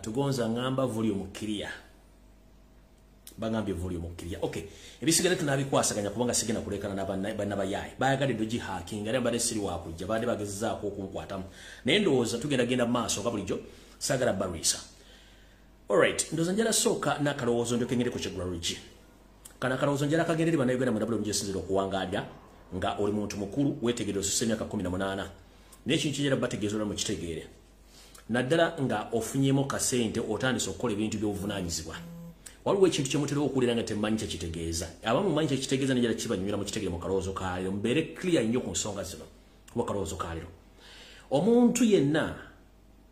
atugonza ngamba volume clear bangambye volume clear okay ebisigale tunabikwasaganya kubanga sigena kulekana n'abayayi bayagade doji hacking era bade siri wakujja bade bagezaako okunkwatamu naye ndowooza tugenda genda maaso nga bulijjo sagala barisa alright ndoza njala soka nakalowoozo ndokengere ku Kigwarugi kana kalowoozo njala kagenderi banayogera mu WMJ okuwangaadya nga oli muntu mukulu wetegereza osusse emyaka 18 n'ekintu kijera bategeezolwa mu kitegeere naddala nga ofunyemo kasente otandise okukola ebintu by'obuvunaanyizibwa waliwo ekintu kyemutera okuwulira nga temumanyi kyekitegeeza abamu mumanyi kyekitegeeza nejala kibanyumira mu kitegeere mu kalowoozo kaaliro mubeere clear nnyo ku nsonga zino kuba kalowoozo kaaliro omuntu yenna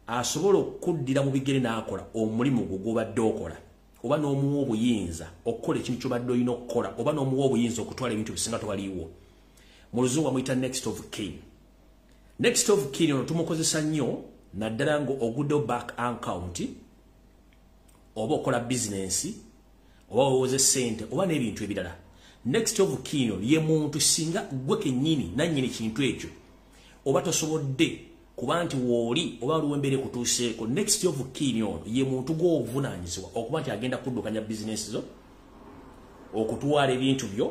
asobola okuddira mu bigere n'akola omulimu gwo gw'obadde okola oba n'omuwa obuyinza okukola ekintu ky'obadde olina okukola oba n'omuwa obuyinza okutwala ebintu bisinga tewaliiwo mu luzungu amuyita next of kin next of kin ono tumukozesa nnyo naddala nga ogudde back account oba okola business oba owoze sente oba n'ebintu ebirala next of kin ye muntu singa gwe kennyini nannyini kintu ekyo oba tosobodde kuba nti wooli oba luwembere kutuuseeko next of kin ono ye muntu gw'obuvunaanyizibwa okuba nti agenda kuddukanya business zo okutwala ebintu byo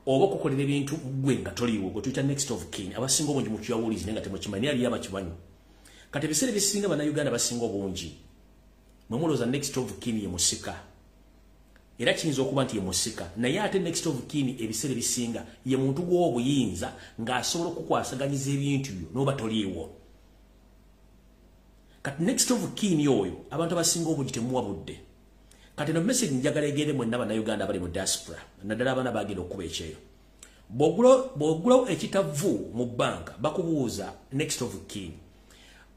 oba okukolera ebintu gwe nga toliiwo gwe tuyita next of kin abasinga obungi mu kyawulizi naye nga temukimanyi naye aliyo abakimanyi kati ebiseera ebisinga bannayuganda basinga obungi mwemulooza next of kin ye musika era kiyinza okuba nti ye musika naye ate next of kin ebiseera ebisinga ye muntu gw'obuyinza ng'asobola okukwasaganyiza ebintu byo n'oba toliiwo kati next of kin oyo abantu abasinga obungi temuwa budde kati no message njagala egende mwenna bannayuganda abali mu diaspora naddala abaana bagenda okuba ekyeyo bw'ogulawo ekitavu mu banka bakubuuza next of kin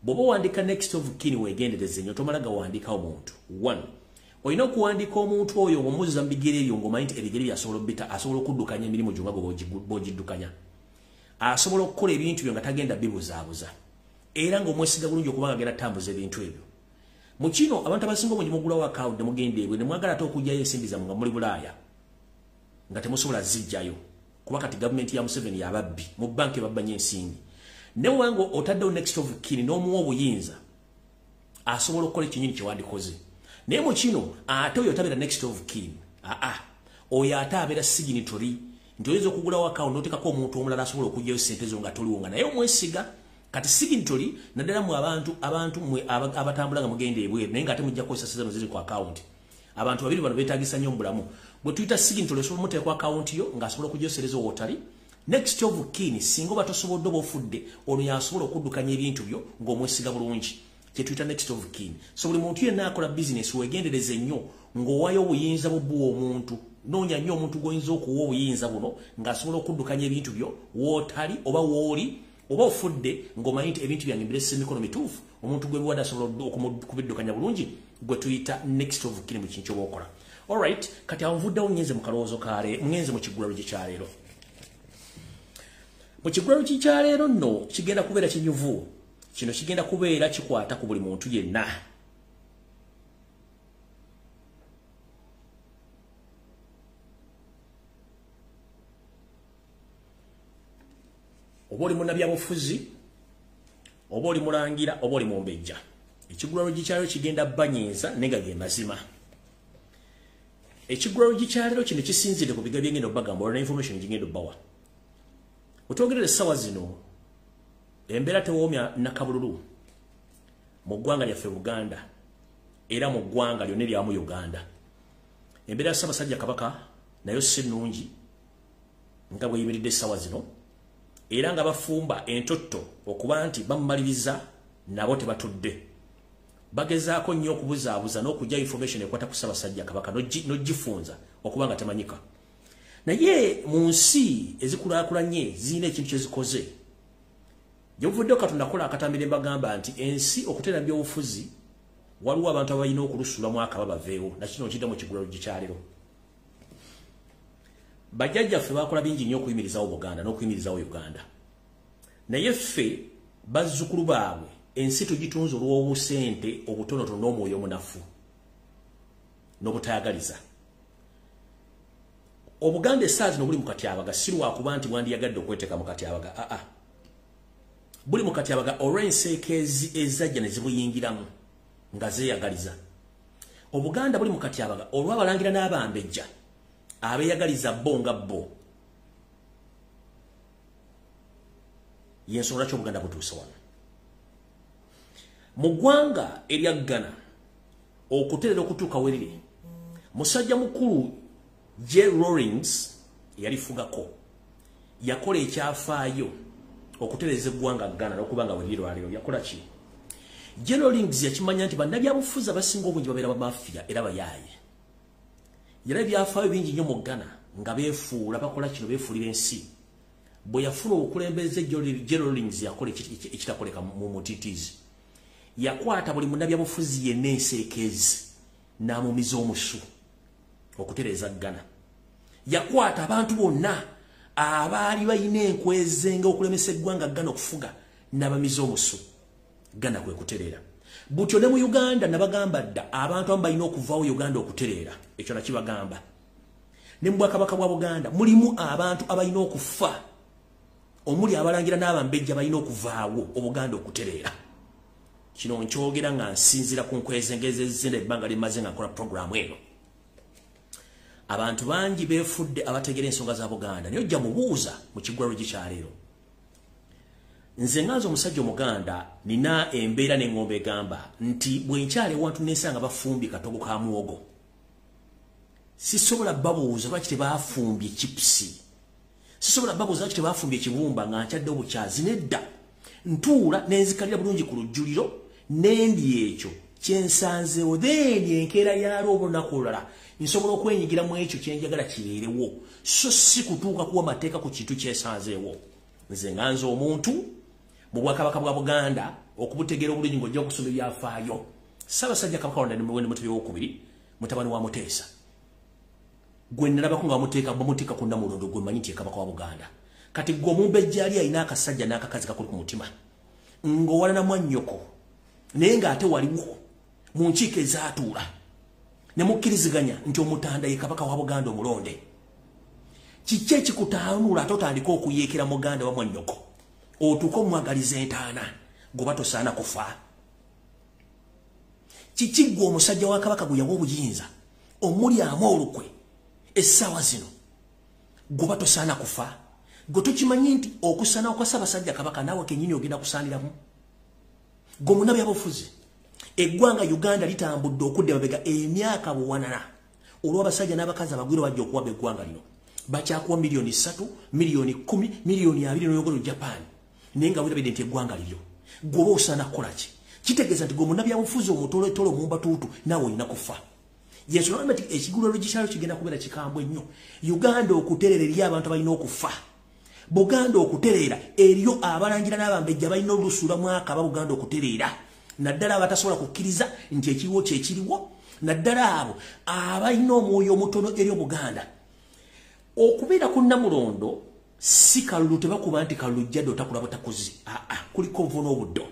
bw'oba wandika next of kin weegendereze nnyo tomala gawandiikawo muntu 1 olina okuwandiika omuntu oyo ng'omuzza mu bigere ebyo ng'omanyi nti ebigere byo asobola okuddukanya emirimu gyo nga bw'ogiddukanya asobola okukola ebintu byo nga tagenda bibuzaabuza era ng'omwesiga bulungi okubanga agenda tambuza ebintu ebyo mu kino abantu abasinga obungi mugulawo account ne mugenda ebwe ne mwagala ate okugyayo ensimbi zammwe nga muli Bulaaya nga temusobola zijjayo kuba kati gavumenti ya Museveni yababbi mu banka babbanya ensimbi ne wango otaddewo next of kin n'omuwa obuyinza asobola okukola ekinyini kye wandikoze naye mu kino ate oyo tabeera next of kin oyo ate abeera signatory nti oyinza okugulawo account n'oteekako omuntu omulala asobola okugyayo sente zo nga toliwo nga naye omwesiga kati signatory naddala mu abantu mwe abatambula nga mugenda ebweru naye nga ate mujja kukozesa zino ziri ku account abantu babiri bano beetaagisa nnyo mu bulamu bwe tuyita signatory osobola muteeka ku account yo ng'asobola okugyosereza wotali next of kin singa oba tosobodde oba ofudde ono yasobola okuddukanya ebintu byo ng'omwesiga bulungi kye tuyita next of kin so buli muntu yenna akola business weegendereze nnyo ng'owayo obuyinza bubbuwa omuntu noonya nnyo omuntu gw'oyinza okuwa obuyinza buno ng'asobola okuddukanya ebintu byo wootali oba wooli oba ofudde ng'omanyi nti ebintu byange mbirese emikono mituufu omuntu gwe biwadde asobola okubiddukanya bulungi gwe tuyita next of kin mu kintu ky'oba okola alright kati awo nvuddewo ngenze mu kalowoozo ngenze mu Kigwarugi kya leero mu Kigwarugi kya leero nno kigenda kubeera kinyuvu kino kigenda kubeera kikwata ku buli muntu yenna oba oli munnabyabufuzi oba oli mulangira oba oli mumbejja Ekigwarugi kya leero kigenda banyiiza naye nga ge mazima Ekigwarugi kya leero kino kisinzire ku biga byengenda obbagamba olwa information gigenda obbawa otwogerera essawa zino embeera tewoomya nakabululu mu ggwanga lyaffe Buganda era mu ggwanga lyonna eryamu Uganda embeera ya Ssaabasajja Kabaka nayo si nnungi nga bweyimiridde essawa zino era nga bafumba entotto okuba nti bamumaliriza nabo tebatudde bagezaako nnyo okubuzaabuza n'okujja information ekwata ku Ssaabasajja Kabaka n'ogifunza okuba nga temanyika naye mu nsi ezikulaakulanye zirina ekintu kye zikoze gyobuvuddeyo Katonda akola akatambire mbagamba nti ensi okuteera byobufuzi waliwo abantu abalina okulusulamu akaba baveewo nakino okidda mu Kigwarugi kya leero bajjajjaffe bakola bingi nnyo okuyimirizawo Buganda n'okuyimirizawo Uganda naye ffe bazzukulu baabwe ensi tugitunze olw'obusente obutonotono n'omwoyo omunafu n'obutayagaliza Obuganda essaazi no buli mu katyabaga si lwakuba nti bwandiyagadde okweteeka mu katyabaga buli mu katyabaga olw'enseeka ezajja ne zibuyingiramu ngaze yagaliza obuganda buli mukati abaga olwabalangira n'abambejja abeyagaliza bonga bo yensonga kyo obuganda butuuse wano mu ggwanga erya Ghana okuterera okutuuka weriri musajja mukulu J. Rawlings yalifugako yakola ekyafaayo okutereza eggwanga Ghana n'okubanga weriri lwaliro yakola ki J. Rawlings yakimanya nti bannabyabufuzi abasinga obungi babeera bamafiya era bayaaye yalaba ebyafaayo bingi nnyo mu Ghana nga beefuula bakola kino beefuulira ensi bwe yafuna obukulembeze J. Rawlings yakola ekitakoleka mu mutitiizi yakwata buli munnabyabufuzi yenna enseekezi n'amumiza omusu okutereza Ghana yakwata abantu bonna abaali balina enkwezenga okulemesa eggwanga Ghana okufuga n'abamiza omusu Ghana kwe kuterera butyo ne mu Uganda nabagamba dda abantu abamu balina okuvaawo Uganda okuterera ekyo nakibagamba ne mu Bwakabaka bwa Buganda mulimu abantu abalina okufa omuli abalangira n'abambejja balina okuvaawo Obuganda okuterera kino nkyogera nga nsinzira ku nkwezengeze ezizinda ebbanga limaze nga nkola programu eno abantu bangi beefudde abategera ensonga za Buganda naye ojja mubuuza mu kiggwalo gikyaleero nze ngaza omusajja Omuganda nina embeera n'engombe egamba nti bwenkyale ewantu nensanga bafumbye katogo ka mwogo sisobola babuuza lwaki tebafumbye chipusi sisobola babuuza lwaki tebafumbye ekibumba nga nkyadde obukyazi nedda ntuula nenzikalira bulungi ku lujjuliro nendi ekyo kyensanzeewo then enkeera yaalwo olunaku olulala nsobola okwenyigira mu ekyo kyenjagala kibeerewo so si kutuuka kuwa mateeka ku kintu kyesanzeewo nze nga nze omuntu mu Bwakabaka bwa Buganda okubutegeera obulungi ng'ojja okusoma ebyafaayo Ssaabasajja Kabaka Katonda ni Mutebe owookubiri mutabani wa Muteesa gwe nalabako nga bamuteeka ku Namulondo gwe mmanyi nti ye Kabaka wa Buganda kati gwe omumbejja ali alina akasajja n'akakazi kakuli ku mutima ng'owala na mwannyoko naye ng'ate waliwo mu nkiiko ezaatuula ne mukkiriziganya nti Omutanda ye Kabaka wa Buganda omulonde kiki ekikutaanula ate otandika okuyeekera muganda wa mwannyoko otuuka omwagaliza entaana goba tosaana kufa kiki gwe omusajja wa Kabaka gwe yawa obuyinza omulyamu olukwe essaawa zino goba tosaana kufa gwe tukimanyi nti okusana kwa Ssaabasajja Kabaka naawe kennyini ogenda kusaaniramu gwe munnabyabufuzi eggwanga Uganda litambudde okudda mabega emyaka buwanana olw'abasajja n'abakazi abagwire bajja okuwaba eggwanga lino bakyakuwa milioni 3 milioni 10 milioni 2 n'oyogera Japan naye nga wirabidde nti eggwanga liryo gwe osaana kukola ki kitegeeza nti gwe munnabyabufuzi omutolotolo omumbatuutu naawe olina kufa yensonga nti ekiguliro gikyalo kigenda kubeera kikambwe nnyo Uganda okuterera eri abantu abalina okufa Buganda okuterera eriyo abalangira n'abambejja balina olusuula mwaka aba Buganda okuterera naddala abatasobola kukkiriza nti ekiriwo kyekiriwo naddala abo abalina omwoyo omutono eri Buganda okubeera ku Namulondo si kalulu tebakuba nti kalulu jjadde otakula butakuzi kuliko nvo n'obuddo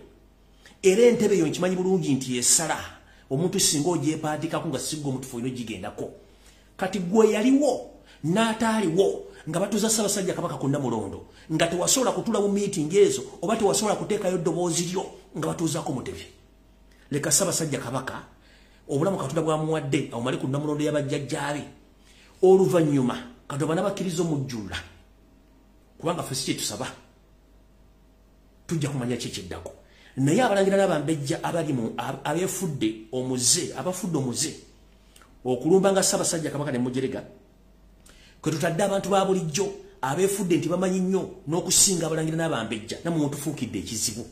era entebe eyo nkimanyi bulungi nti esala omuntu singa ogyepatikako nga sigga omutufu ino gigendako kati gwe yaliwo n'ataaliwo nga batuuza Ssaabasajja Kabaka ku Namulondo nga tewasobola kutula mu meeting ezo oba tewasobola kuteekayo ddoboozi lyo nga batuuzaako mutebe leka Ssaabasajja Kabaka obulamu Katonda bwamuwadde awumale ku Namulondo y'abajjajjaabe oluvannyuma Katonda n'abakkiriza omujjula kubanga ffe si kye tusaba tujja kumanya kyekiddako naye abalangira n'abambejja abalimu abeefudde omuze abafudde omuze okulumba nga Ssaabasajja Kabaka ne Mujerega kwe tutadde abantu ba bulijjo abeefudde nti bamanyi nnyo n'okusinga abalangira n'abambejja namwe mutufuukidde ekizibu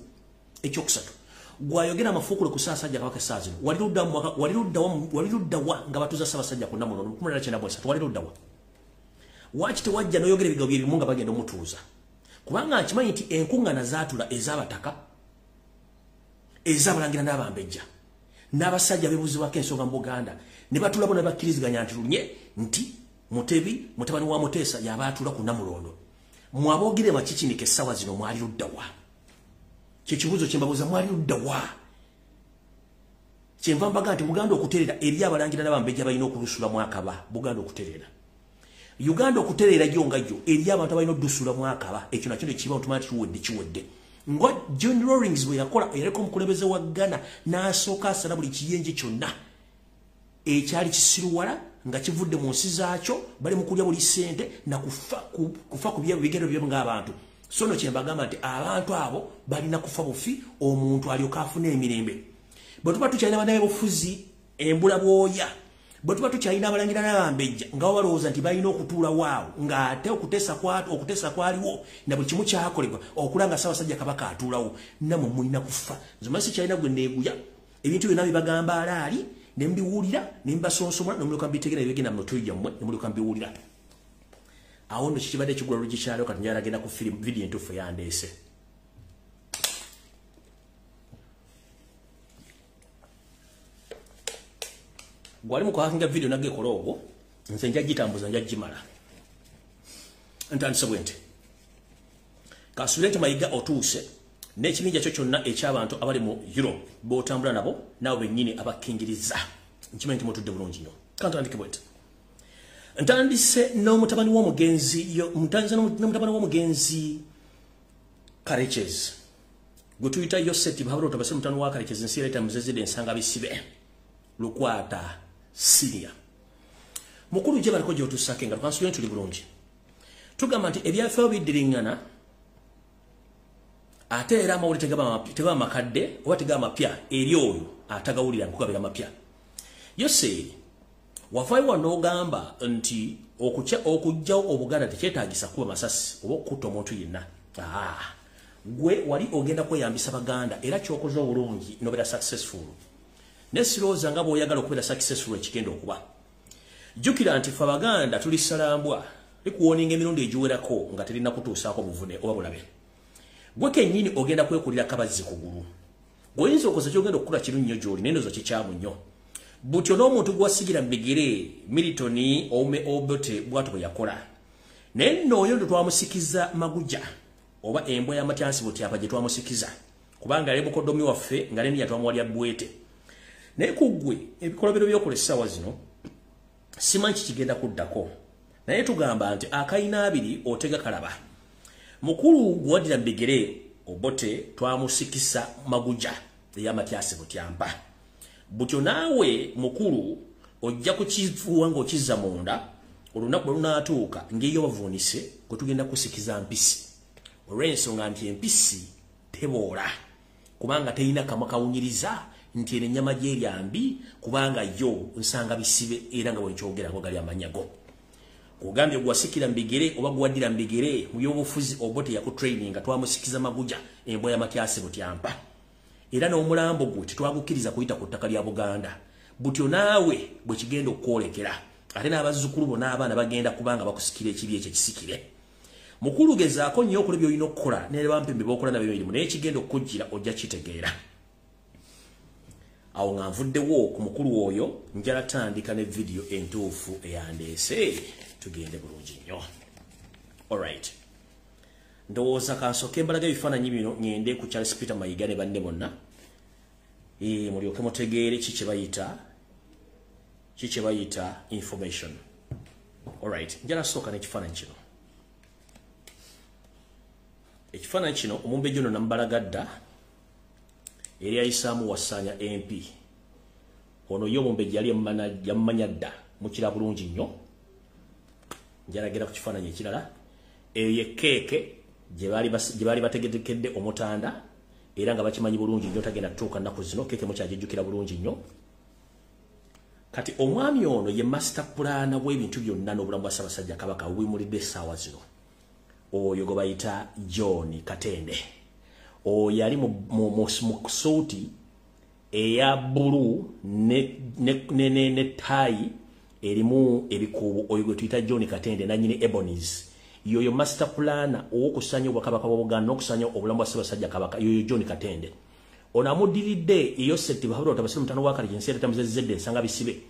ekyokusatu gwayogera amafuukule ku Ssaabasajja Kabaka essaawa zino wali luddawa nga batuuza Ssaabasajja ku Namulondo 1993 wali luddawa waki tewajja n'oyogera ebigabo bye bimu nga bagenda omutuuza kubanga nkimanyi nti enkuŋŋaana zaatula ez'abataka ez'abalangira n'abambejja n'abasajja beebuuzibwako ensonga mu Buganda ne batulabo ne bakkiriziganya nti lunye nti Mutebi mutabani wa Muteesa yabaatula ku Namulondo mwaboogere makikinike essaawa zino mwali luddawa kyekibuuzo kye mbabuuza mwali luddawa kyenva mbaga nti Buganda okuterera eri abalangira n'abambejja balina okulusula mwakaba Buganda okuterera Uganda okuterera gyo nga gyo eri abantu abalina oddusula mwakaba ekyo nakyo nekiba otumati kiwedde ngo John Rawlings bwe yakola ereko omukulembeze wa Ghana n'asooka asala buli kiyenje kyonna ekyali kisiruwala nga kivudde mu nsi zaakyo bali mu kulya buli ssente na kufa ku bigendo byo ng'abantu. So no kyembagamba nti abantu abo balina kufa bufi omuntu alyoka afuna emirembe. Bwe tuba tukyalina banaye bufuzi embula bwoya, bwe tuba tukyalina abalangira n'abambejja nga balowooza nti balina okutuula waawo ng'ate okutesa kwaliwo na buli kimu kyakolebwa okulanga Ssaabasajja Kabaka atuulawo nammwe mulina kufa. Nze masi kyalina gwe neeguya ebintu byonna bibagamba alaali ne mbiwulira ne mbasonsomola ne mulyoka mbitegeera ebigenda mu mutwe gyammwe ne mulyoka mbiwulira. Awo nno kikibadde ekigula lugikyalo kati njala agenda ku vidiyo entuufu yandeese. Gwali mu kwakinga vidiyo nagekola ogwo nze nja gitambuza nja gimala. Ntandise bwente. Kasulente Mayiga otuuse n'ekibinja kyo kyonna eky'abantu abali mu Europe b'otambula nabo nabo bennyini abakkingiriza. Nkimanyi nti mutudde bulungi nnyo. Kantandike bwente. Ntandise n'omutabani w'omugenzi Kareches. Gwe tuyita Yoseti Bahabula otabase mutabani wa Kareches nsi yaleeta muzezide ensanga bisibe. Lukwata Syria. Mukulu gye baliko gy'otussako nga tukansuliyo tuli bulungi. Tugamba nti ebyafaayo biddiringana ate era amawulire tegaba makadde oba tegaba mapya eri oyo atagawulira nkugabira mapya. Yoseri wafaayo wano ogamba nti okujjawo Obuganda tekyetaagisa kuba masasi oba okutta omuntu yenna. Gwe wali ogenda kweyambisa Baganda era kyokoze obulungi nobeera successful. Nesirooza nga bw'oyagala okubeera successful ekigenda okuba. Jjukira nti ffe Abaganda tuli ssalambwa likuwoninga emirundi egiwerako nga terina kutuusaako buvune oba bulabe. Gwe kennyini ogenda kwekulira kabazzi kugulu. Gweoyinza okoza kyogenda okukula kiru nnyo gy'oli n'endozo kikyamu nnyo. Butyo n'omuntu gwasigira mbigere Militoni Obote bw'atyo bwe yakola. Naye nno oyo ndo twamusikiza Maguja oba embwa y'amatyansi Butyapa gye twamusikiza kubanga yali mukoddomi waffe nga neni yatwamuwalya Bwete. Naye ku ggwe ebikolobero by'okola essaawa zino simanyi kigenda kuddako. Naye tugamba nti akayina abiri otega kalaba. Mukulu gwaddira mbigere Obote twamusikisa Maguja ey'amatyasi Butyapa. Butyo naawe mukulu ojja kukifuuwa ng'okizza munda olunaku lunaatuuka ng'eyo bavuunise gwe tugenda kusikiza mpisi. Olw'ensonga nti empisi teboola kubanga terina kamwa kawunyiriza nti eno ennyama gy'erya mbi kubanga yo nsanga bisibe era nga bwenkyogera ngo gali amanyago. Ogambye gwasikira mbigere oba gwaddira mbigere mu by'obufuzi Obote yakutraininga twamusikiza Maguja embwa y'amatyasi Butyapa. Era n'omulambo gwe tetwagukkiriza kuyita ku ttaka lya Buganda. Butyo naawe bwe kigenda okwolekera ate n'abazzukulu bo n'abaana bagenda kubanga bakusikira ekibi ekyo kisikire. Mukulu gezaako nnyo okola by'olina okukola ne bampembe b'okola nabyo emirimu naye kigenda okujjira ojja kitegeera. Awo nga nvuddewo ku mukulu oyo njala tandika ne vidiyo entuufu eyandeese tugende bulungi nnyo. Alright. Ndowooza kansooke mbalaga ebifaananyi bino ngende ku Charles Peter Mayiga ne banne bonna mulyoke mutegeere ki kye bayita information. Alright, njala sooka n'ekifaananyi kino. Ekifaananyi kino omumbejja ono namubalagadda eri ayisaamu Wasanya MP. Ono yo omumbejja yali yammanya dda mukira bulungi nnyo. Njalagera ku kifaananyi ekirala. Eyo ye keeke gye baali bategekedde omutanda era nga bakimanyi bulungi nnyo tagenda tutuuka nnaku zino keeke mukyagijjukira bulungi nnyo. Kati omwami ono ye master plan w'ebintu byonna n'obulamu bwa Ssaabasajja Kabaka wimulidde essaawa zino. Oyo gwe bayita John Katende. Oyo yali mu suuti eya bbulu ne tayi erimu ebikuubo. Oyo gwe tuyita John Katende nannyini Ebonies. Yoyo master plan owokusanya obwakabaka bwa Buganda n'okusanya obulamu bwa Ssaabasajja Kabaka yoyo John Katende. Ono amuddiridde Yoseti Bahabula otabase mutano wa Kareches yaleeta muzezidde ensanga bisibe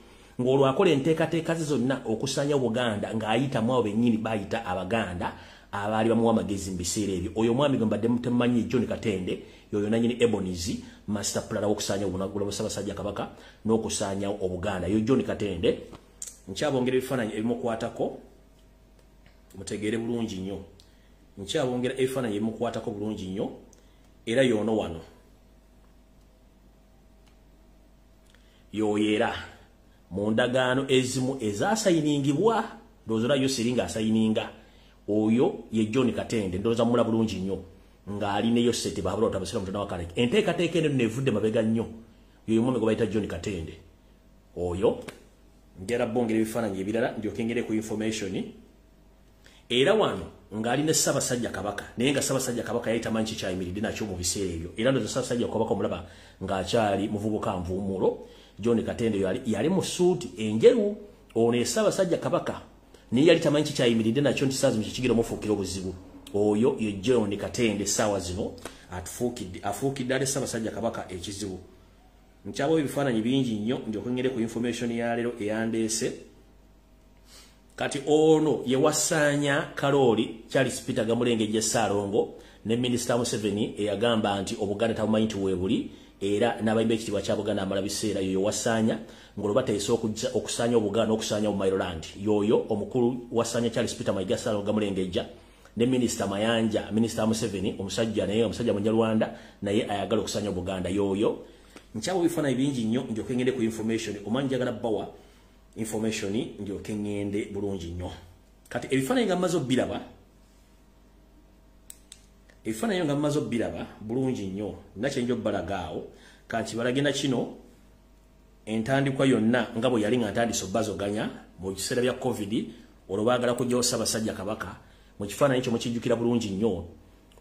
ng'olwo akola enteekateeka ze zonna okusanya Obuganda ng'ayitamu abo bennyini bayita Abaganda abaali bamuwa amagezi mu biseera ebyo. Oyo omwami gwe mbadde mutemanyi John Katende yoyo nannyini Ebonies master plan okusanya obulamu bwa Ssaabasajja Kabaka n'okusanya Obuganda yoyo John Katende. Nkyabongera ebifaananyi ebimukwatako mutegeere bulungi nnyo. Nkyabongera ebifaananyi ebimukwatako bulungi nnyo era yono wano yoyera mu ndagaano ezimu ezasayiningibwa ndozora yo siringa asayininga oyo ye John Katende ndoza mula bulungi nnyo ngali neyo sete babula otabasira mutana wakale enteekateeka eno nevudde mabega nnyo yoyo mwami gwe bayita John Katende oyo njera bongere bifaananyi ebirala ndyokengere ku information era wano ngali ne Ssaabasajja Kabaka naye nga Ssaabasajja Kabaka yayita manchi kyayimiridde nakyo mu biseera ebyo era ndoza Ssaabasajja Kabaka omulaba ng'akyali muvubuka nvuumulo John Katende yali mu suuti enjeru ono Ssaabasajja Kabaka niye yali tamanyi kyayimiridde nakyo nti saazi mukigiro mufuukira obuzibu oyo ye John Katende saawa zino afuukidde ali Ssaabasajja Kabaka ekizibu nkyabo ebifaananyi bingi nnyo ndyokengere ku information ya leero eyandeese kati ono ye Wasanya Karoli Charles Peter Gamulengejje Saalongo ne Minister Museveni eyagamba nti Obuganda tabumanyi nti weebuli era n'abayimba ekitiibwa kya Buganda amala biseera yoyo Wasanya ngoloba teesa okusanya Obuganda okusanya Omairoland yoyo omukulu Wasanya Charles Peter Mayiga Saalongo Gamulengejja ne Minister Mayanja Minister Museveni omusajja naye omusajja Munyarwanda naye ayagala okusanya Obuganda yoyo nkyabo bifana ebingi nnyo ndyokengende ku information omanjagala bawa information ndyokengende bulungi nnyo kati ebifaananyi nga mmaze biraba bulungi nnyo nakyenjo balagaawo kanti balagenda kino entandikwa yonna nga bwe yali nga ntandise obbazoganya mu kiseera bya covid olwo baagala kujjawo Ssaabasajja Kabaka mu kifaananyi ekyo mukijjukira bulungi nnyo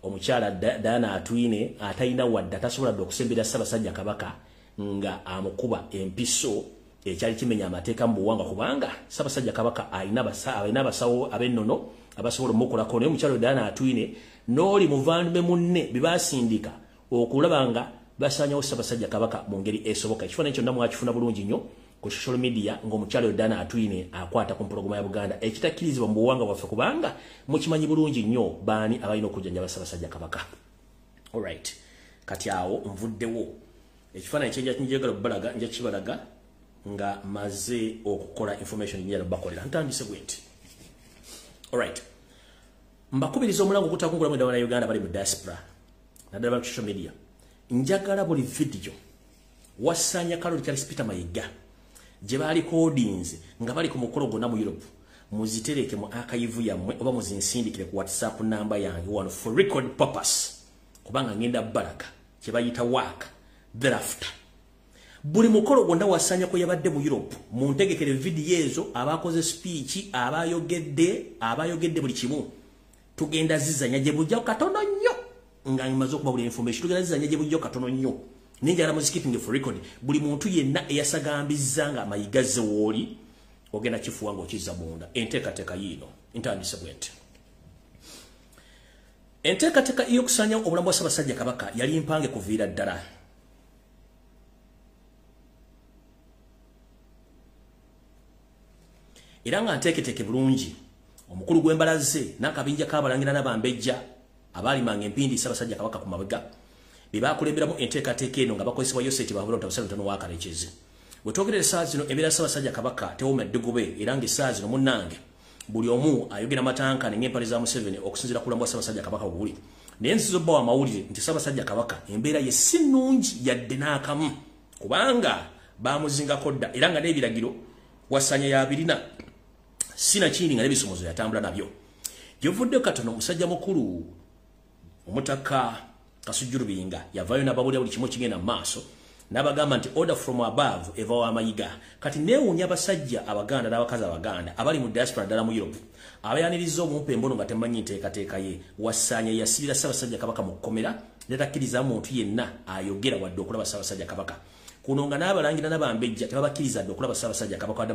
omukyala Diana Atwine atalina wadde atasobola dde okusembera Ssaabasajja Kabaka nga amukuba empiso ekyali kimenya amateeka mu buwanga kubanga Ssaabasajja Kabaka alina abasawo ab'ennono abasobola omukolako naye omukyala Diana Atwine n'oli muvandume munne bibasindika okulaba nga basanyawo Ssaabasajja Kabaka mu ngeri esoboka ekifaananyi kyonna mwakifuna bulungi nnyo ku social media ng'omukyala Diana Atwine akwata ku mpologoma ya Buganda ekitakkirizibwa mu buwanga bwaffe kubanga mukimanyi bulungi nnyo baani abalina okujjanjaba Ssaabasajja Kabaka. Alright, kati awo nvuddewo ekifaananyi kyenjagala obbalaga nja kibalaga nga maze okukola information njagala bakolera ntandise bwenti. Alright, mbakubiriza omulango okutakungula mu ddala Uganda bali mu diaspora naddala ku social media njagala buli video Wasanya Karoli Charles Peter Mayiga gye baali codings nga bali ku mukolo gonna mu Europe muzitereke mu archive yammwe oba muzinsindikire ku WhatsApp number yange wano for record purpose kubanga ngenda baraka kye bayita work thereafter buli mukolo gwonna Wasanya ko yabadde mu Europe mu ntegekere video ezo abakoze speech abayogedde buli kimu tugenda zizanya gye bujja katono nnyo nga ngimaze okuba buli information tugenda zizanya gye bujja katono nnyo ninjala mu skipping for record buli muntu yenna eyasagambiza nga Mayiga ze wooli ogenda kifuwa ng'okizza munda enteekateeka yiino ntandise bwenti enteekateeka y'okusanya obulamu bwa Ssaabasajja Kabaka yali mpange kuviira ddala era nga nteeketeeke bulungi omukulu gw'embalaze n'akabinja k'abalangira n'abambejja abaalimanga empindi Ssaabasajja Kabaka ku mabega bebakulemberamu enteekateeka eno nga bakozesebwa Yoseti babula otabasala ntono waakalekezi bwe twogerera essaawa zino ebeera Ssaabasajja Kabaka tewomedde gube era ng'essaawa zino munnange buli omu ayogera matankane ng'empale za Museveni okusinziira ku bulamu bwa Ssaabasajja Kabaka buli naye nziza obbawa amawulire nti Ssaabasajja Kabaka embeera ye si nnungi yadde n'akamu kubanga baamuzingako dda era nga n'ebiragiro Wasanya y'abirina sinakindi nga n'ebisomozo yatambula nabyo gyovudde katono omusajja mukulu omutaka Kasujjurubinga yavayo n'ababulira buli kimu kigenda mu maaso n'abagamba nti order from above eva wa Mayiga kati neewuunya abasajja Abaganda n'abakazi Abaganda abali mu diaspora ddala mu Europe abayaniriza omumpa embono nga temanyi nteekateeka ye Wasanya yasibira Ssaabasajja Kabaka mu kkomera netakkiriza muntu yenna ayogera wadde okulaba Ssaabasajja Kabaka kuno nga n'abalangira n'abambejja tebabakkiriza dde okulaba Ssaabasajja Kabaka wadde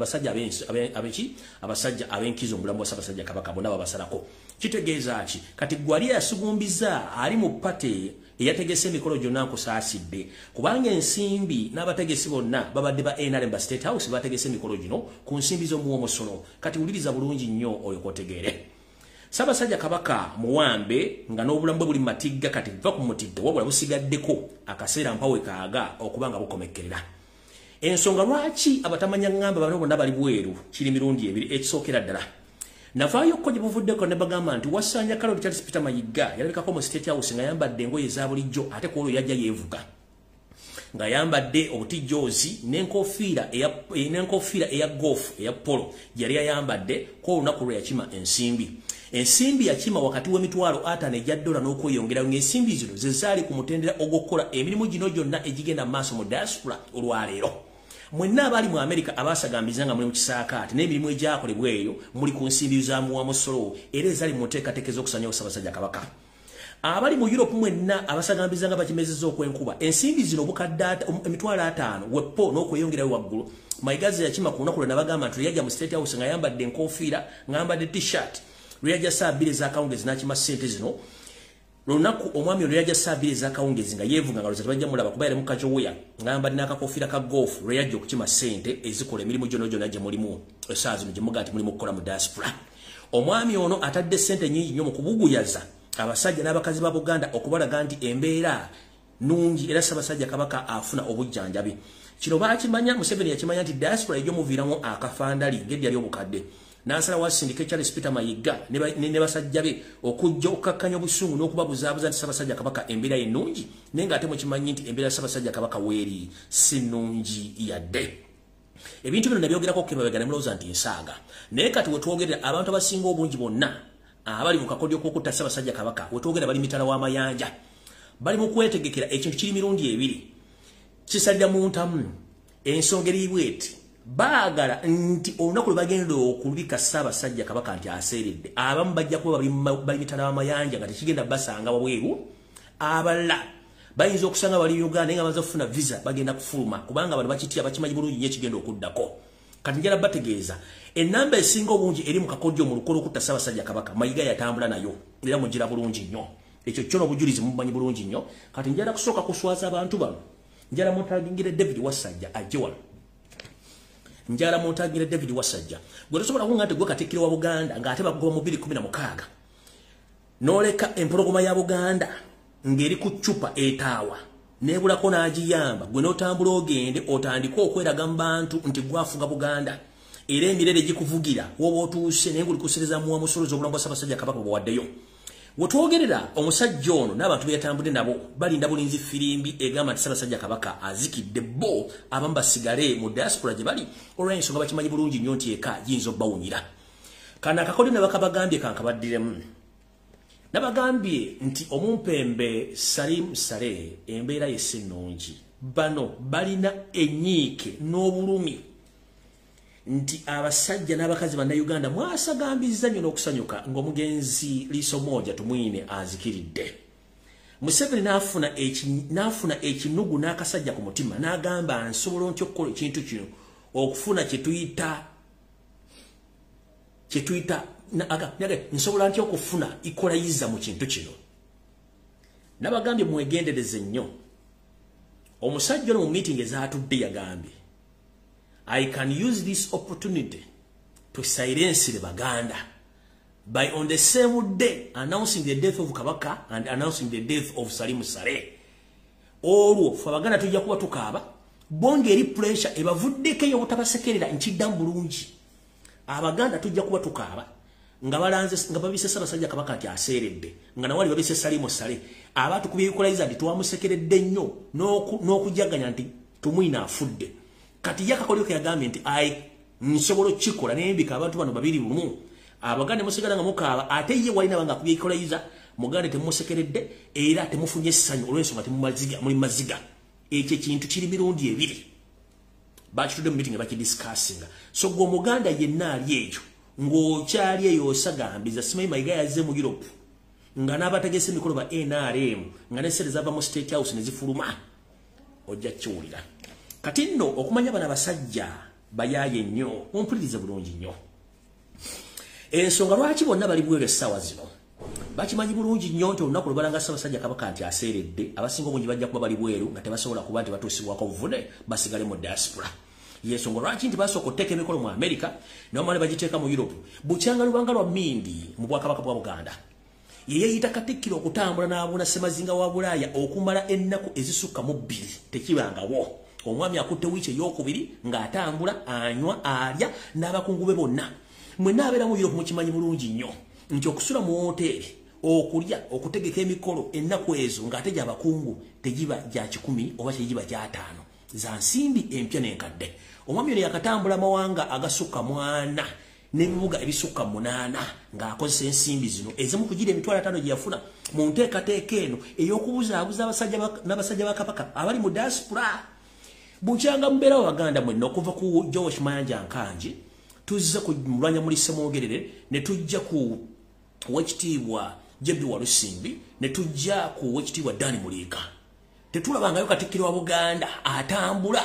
abasajja ab'enkizo mu bulamu bwa Ssaabasajja Kabaka bonna babasalako kitegeeza ki kati gwali yasugumbiza ali mu pate eyategese emikolo gyonna nkusaasidde kubanga ensimbi n'abategesi bonna babadde ba NRM ba State House bategese emikolo gino ku nsimbi z'omuwa omusono kati wuliriza bulungi nnyo oyo kwotegeere Ssaabasajja Kabaka muwambe nga n'obulamu bwe buli matigga kati va ku mutidde wabula busigaddeko akaseera mpawe kaaga okubanga bukomekkerera ensonga lwaki abatamanya ngamba bano bonna bali bweru kiri mirundi ebiri ekisookera ddala navaayo ko gibuvuddeko ne bagamba nti wasanja Kalo Charles Peter Mayiga yalabikako mu State House nga yambadde engoye za bulijjo ate ku olwo yajja yeevuga nga yambadde obutijjoozi n'enkofiira eya golf eya polo yali yayambadde ko olunaku lwe yakima ensimbi yakima wakati w'emitwalo 5 ejja dola n'okweyongera ng'ensimbi zino ze zaali ku mutendera ogw'okukola emirimu gino gyonna egigenda maaso mu diaspora olwaleero mwenna abali mu America abasagambiza nga muli mu kisaakaati n'emirimu egyakolebwa eyo muli ku nsimbi za muwamusolo era ezali mu nteekateeka z'okusanyawo Ssaabasajja Kabaka abali mu Europe mwenna abasagambiza nga bakimezezza okwenkuba ensimbi zino obukadde emitwalo 5 wepo n'okweyongerayo waggulu Mayiga yakima ku lunaku lwe nabagamba nti yajja mu State House nga yambadde enkofiira ngambadde t-shirt luyajja saabiri z'akawungezi n'akima ssente zino lunaku omwami luyajja saabiri z'akawungezi nga yeevunga nga lweza tebajja mulaba kuba yali mu kajoweya ngambadde n'akakofiira ka golf luyajja okukima ssente ezikola emirimu gyonna gye mulimu essaawa zino gye muga nti mulimu okukola mu diaspora omwami ono atadde ssente nnyingi nnyo mu kubuguyaza abasajja n'abakazi ba Buganda okubalaga nti embeera nungi era Ssaabasajja Kabaka afuna obujjanjabi kino baakimanya Museveni yakimanya nti diaspora ejjo muviiramu akafandali ng'eddya ly'obukadde n'asala wasindika Charles Peter Mayiga ne basajja be okujja okukakkanya obusungu n'okubabuzaabuza nti Ssaabasajja Kabaka embeera ye nnungi naye ng'ate mukimanyi nti embeera ya Ssaabasajja Kabaka weeri si nnungi yadde ebintu bino nabyogerako Kemabega ne mulowooza nti nsaaga naye kati wetwogerera abantu abasinga obungi bonna abali mu kakodyo k'okutta Ssaabasajja Kabaka wetwogerera bali mitala w'amayanja bali mu kwetegekera ekintu kiri mirundi ebiri kisalira mu ntamu ensonga eriibwe eti baagala nti olunaku lwe bagenda okulubika Ssaabasajja Kabaka nti aseeredde abamu bajja kuba bali mitala w'amayanja nga tekigenda basanga wabweru abalala bayinza okusanga bali Uganda naye nga bamaze okufuna visa bagenda kufuluma kubanga abantu bakitya bakimanyi bulungi nnyo ekigenda okuddako kati njala bategeeza enamba esinga obungi eri mu kakodyo mu lukolo okutta Ssaabasajja Kabaka Mayiga yatambula nayo era mugira bulungi nnyo ekyo kyo n'obujulizi mumanyi bulungi nnyo kati njala kusooka kuswaza abantu bano njala muntagingire David Wasajja ajje wano njala muntagingire David Wasajja gwe tosobola kunga nti gwe Katikkiro wa Buganda ng'ate bagoba mu 2016 n'oleka empologoma ya Buganda ng'eri ku ccupa etaawa nebulako n'agiyamba gwe n'otambula ogende otandika okweraga mu bantu nti gwafuga Buganda era emirere gikuvugira woba otuuse naye ng'olikusereza muwamusolozi obulamu bwa Ssaabasajja Kabaka bwewaddeyo wetwogerera omusajja ono n'abantu be yatambudde nabo balinda bulinzi firimbi egamba nti Ssaabasajja Kabaka azikidde bo abamu basigale mu diaspora gye bali olw'ensonga bakimanyi bulungi nnyo nti eka giyinza obbawunyira kana akakodyo ne bakabagambye kankabaddiremu nabagambye nti omumpembe Salim Saleh embeera ye si nnungi bano balina enyiike n'obulumi nti abasajja n'abakazi bannayuganda mwasagambiza nnyo n'okusanyuka ng'omugenzi Liiso Moja tumwine azikiridde Museveni n'afuna ekinugu n'akasajja ku mutima n'agamba nsobola ntya okukola ekintu kino okufuna kyetuyita nsobola ntya okufuna ikolayiza mu kintu kino nabagambye mwegendereze nnyo omusajja ono mu meeting ezaatudde yagambye I can use this opportunity to silence the Baganda by on the same day announcing the death of Kabaka and announcing the death of Salim Saleh. Olwo fa Baganda tujja kuba tukaaba bongeri pressure ebavuddeko eyo obutabasekerera nkiddamu bulungi. Abaganda tujja kuba tukaaba nga balanze nga babise Ssaabasajja Kabaka nti aseeredde nga nawali babise Salim Saleh abantu kubiyikolayiza nti twamusekeredde nnyo n'okujaganya nti tumwina afudde. Kati yakakolyo kayagambye nti nsobola kikola nembika abantu bano babiri lumu abaganda musigala nga mukaaba ate ye walina banga kubikolayiza mugande temusekeredde era temufunye essanyu olw'ensonga muli maziga ekyo kintu kiri mirundi ebiri bakitudde mu meeting bakidiscussinga so gwe omuganda yenna ali eyo ng'okyali eyo osagambiza simanyi Mayiga yazze mu Europe nga n'abategese emikolo ba NRM nga n'essere zava mu State House ne zifuluma ojja kiwulira kati nno okumanya bana basajja bayaye nnyo mumpulirize bulungi nnyo ensonga lwaki bonna bali bweru essaawa zino bakimanyi bulungi nnyo nti olunaku lubalanga Ssaabasajja Kabaka nti aseeredde abasinga obungi bajja kuba bali bweru nga tebasobola kuba nti batuusibwako obuvune basigale mu diaspora yensonga lwaki nti basooka okuteeka emikolo mu America newamala ne bagiteeka mu Europe bukyanga lubanga lwa Mindi mu Bwakabaka bwa Buganda ye yeeyita Katikkiro okutambula n'abuna Ssemazinga wa Bulaaya okumala ennaku ezisukka mu 2 tekibangawo omwami akutte wiiki ey'okubiri ng'atambula anywa alya n'abakungu be bonna mwe nabeera mu Europe mukimanyi bulungi nnyo nti okusula mu hoteli okulya okutegeka emikolo ennaku ezo ng'ate gy'abakungu tegiba gya 10 oba tegiba gya 5 za nsimbi empya n'enkadde. Omwami ono yakatambula amawanga agasukka 4 n'ebibuga ebisukka 8 ng'akozesa ensimbi zino ezimu kugira emitwalo 5 gye yafuna mu nteekateeka eno ey'okubuzaabuza n'abasajja ba Kabaka abali mu diaspora. Bukyanga mbeera Abaganda mwenna okuva ku Josh Mayanja Nkanji tuzza ku mulwanya muli Ssemwogerere ne tujja ku Wekitiibwa Jebi Walusimbi ne tujja ku Wekitiibwa Dani Muliika. Tetulabangayo Katikkiro wa Buganda atambula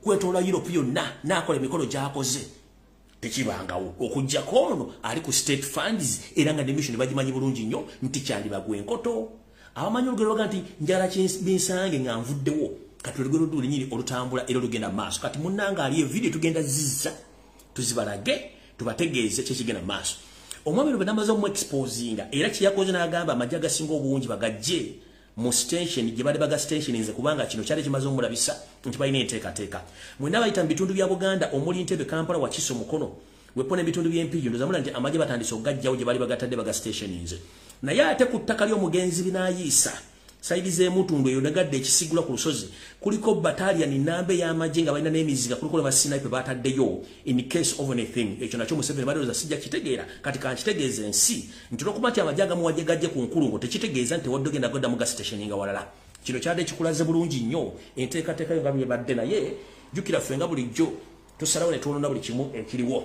kwetoola Europe yonna n'akola emikolo gy'akoze. Tekibangawo okujjako ono ali ku state funds era nga demission bagimanyi bulungi nnyo nti kyali bagwenkoto. Abamanyi olugero baga nti njala binsange nga nvuddewo kati olugero duli nyiri olutambula era olugenda maaso. Kati munnanga aliye video tugenda zizza tuzibalage tubategeeze kyekigenda maaso. Omwami lwe namaze mu exposinga era kiyakoze n'agamba amajja gasinga obungi bagajje mu station gye bali baga station nze kubanga kino kyali kimaze omulabisa nti balina enteekateeka. Mwena bayita mu bitundu bya Buganda omuli Ntebe, Kampala, Wakiso, Mukono wepona ebitundu by'empijjo ndozamula nti amajje batandise okugajjawo gye bali bagatadde baga station nze. Naye ate ku ttaka ly'omugenzi binayiisa saidi z'emutundu eyo nagadde ekisigula ku lusozi kuliko battalion nambe y'amajje nga balina n'emiziga kuliko ne basniper bataddeyo in case of anything. Ekyo nakyo Museveni balowooza sijja kitegeera kati kankitegeeza ensi nti olwokuba nti amajje agamu wajje gajje ku nkulungo tekitegeeza nti wadde ogenda godda mu gas station nga walala. Kino kyadde kikulaze bulungi nnyo enteekateeka yo nga byebadde naye jjukira ffe nga bulijjo tusalawo ne tuwonona buli kimu ekiriwo.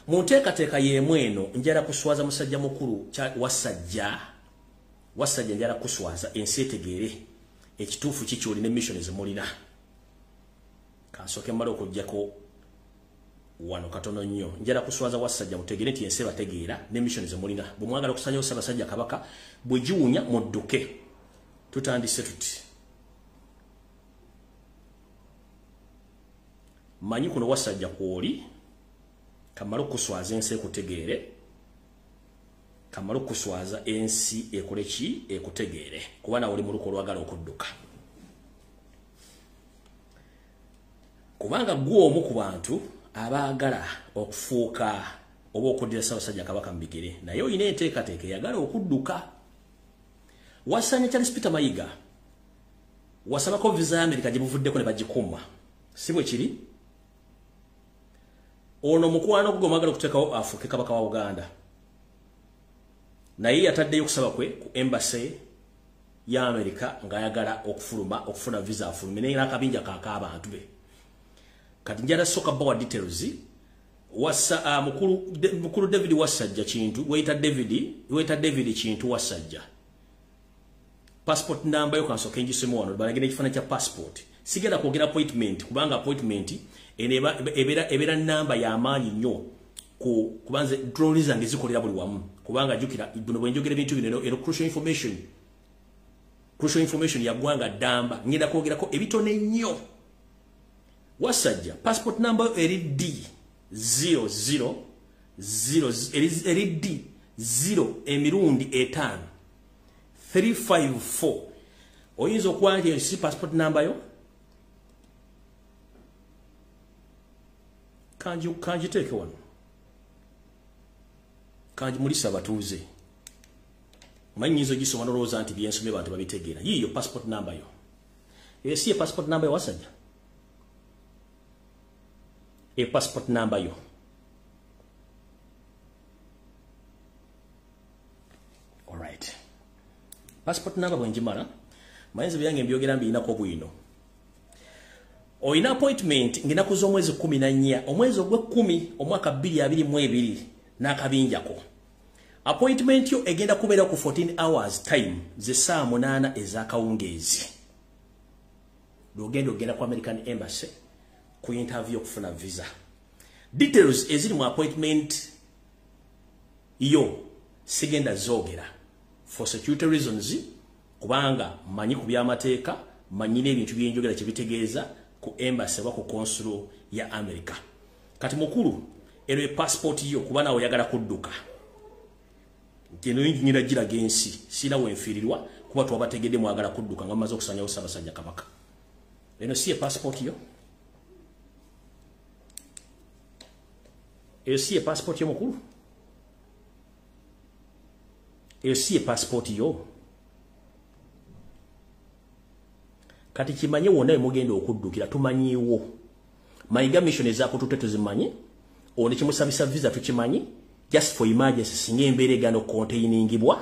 Mu nteekateeka y'emu eno njala kuswaza musajja mukulu wasajja njala kuswaza ensi etegeere ekituufu kikyoli ne mission ezimulina. Kansooke mmala okuggyako wano katono nnyo njala kuswaza wasajja mutegeere nti ensi bategeera ne mission ezimulina. Bwe mwagala okusanyawo Ssaabasajja Kabaka bwe giwunya mudduke. Tutandise tuti manyi kuno wasajja kwoli kamala okuswaza ensi ekutegeere kamala okuswaza ensi ekole ki ekutegeere kuba nawe oli mu luko olwagala okudduka. Kubanga gwe omu ku bantu abaagala okufuuka oba okuddira Ssaabasajja Kabaka mu bigere naye olina enteekateeka eyagala okudduka. Wasanya Charles Peter Mayiga wasabako visa ya Amerika gye buvuddeko ne bagikuuma si bwe kiri. Ono mukwano gwe mwagala okuteekawo afuuke Kabaka wa Uganda naye yataddeyo okusaba kwe ku embassy ya Amerika ng'ayagala okufuna visa afulume naye n'akabinja k'abantu be. Kati njala soka bawa details mukulu David Wasajja Kintu weta David Kintu Wasajja passport number yo kansooke ngisemu wano balagenda ekifaananyi kya passport. Sigenda kwogera appointment kubanga appointment ebera namba ya amaanyi nnyo kubanze drones zange zikolera buli wamu kubanga jukira buno bwenjogera bintu bino ero crucial information ya gwanga damba ngenda kwogerako ebitone nnyo. Wasajja passport number eri D00 eri D0 emirundi 5 354 oyinza okuwandika si passport number yo kanjiteeke wano kanji mulisa abatuuze manyi nyinza ogisoma nolowooza nti byensomye bantu babitegeera yiyo passport number yo si ye passport number yo Wasajja passport number yo alright passport number bwenjimala mayinza byange mbyogera mbiyinako bwino. Oyina appointment nginaku z'omwezi 14 omwezi ogwe10 omwaka 2022 n'akabinjako. Appointment yo egenda kubeera ku 14 hours time ze saa 8 ez'akawungeezi. Lwogenda ku American Embassy ku interview okufuna visa. Details eziri mu appointment yo sigenda zoogera for security reasons kubanga manyi ku by'amateeka manyi n'ebintu byenjogera kye bitegeeza ku embassy wa ku consul ya America. Kati mukulu ero passport yo kuba nawe oyagala kudduka kino nyina gira gensi sina wenfirirwa kuba twabategedde mwagala kudduka nga maze okusanyawo Ssaabasajja Kabaka. Eno si passport yo eyo si passport yo mukulu, eyo si passport yo. Kati kimanye wonna mugenda okuddukira tumanyiwo. Mayiga mission ezako tutetuzimanyi. One kimusabisa visa tukimanyi. Just for emergency singa embeera egano containingibwa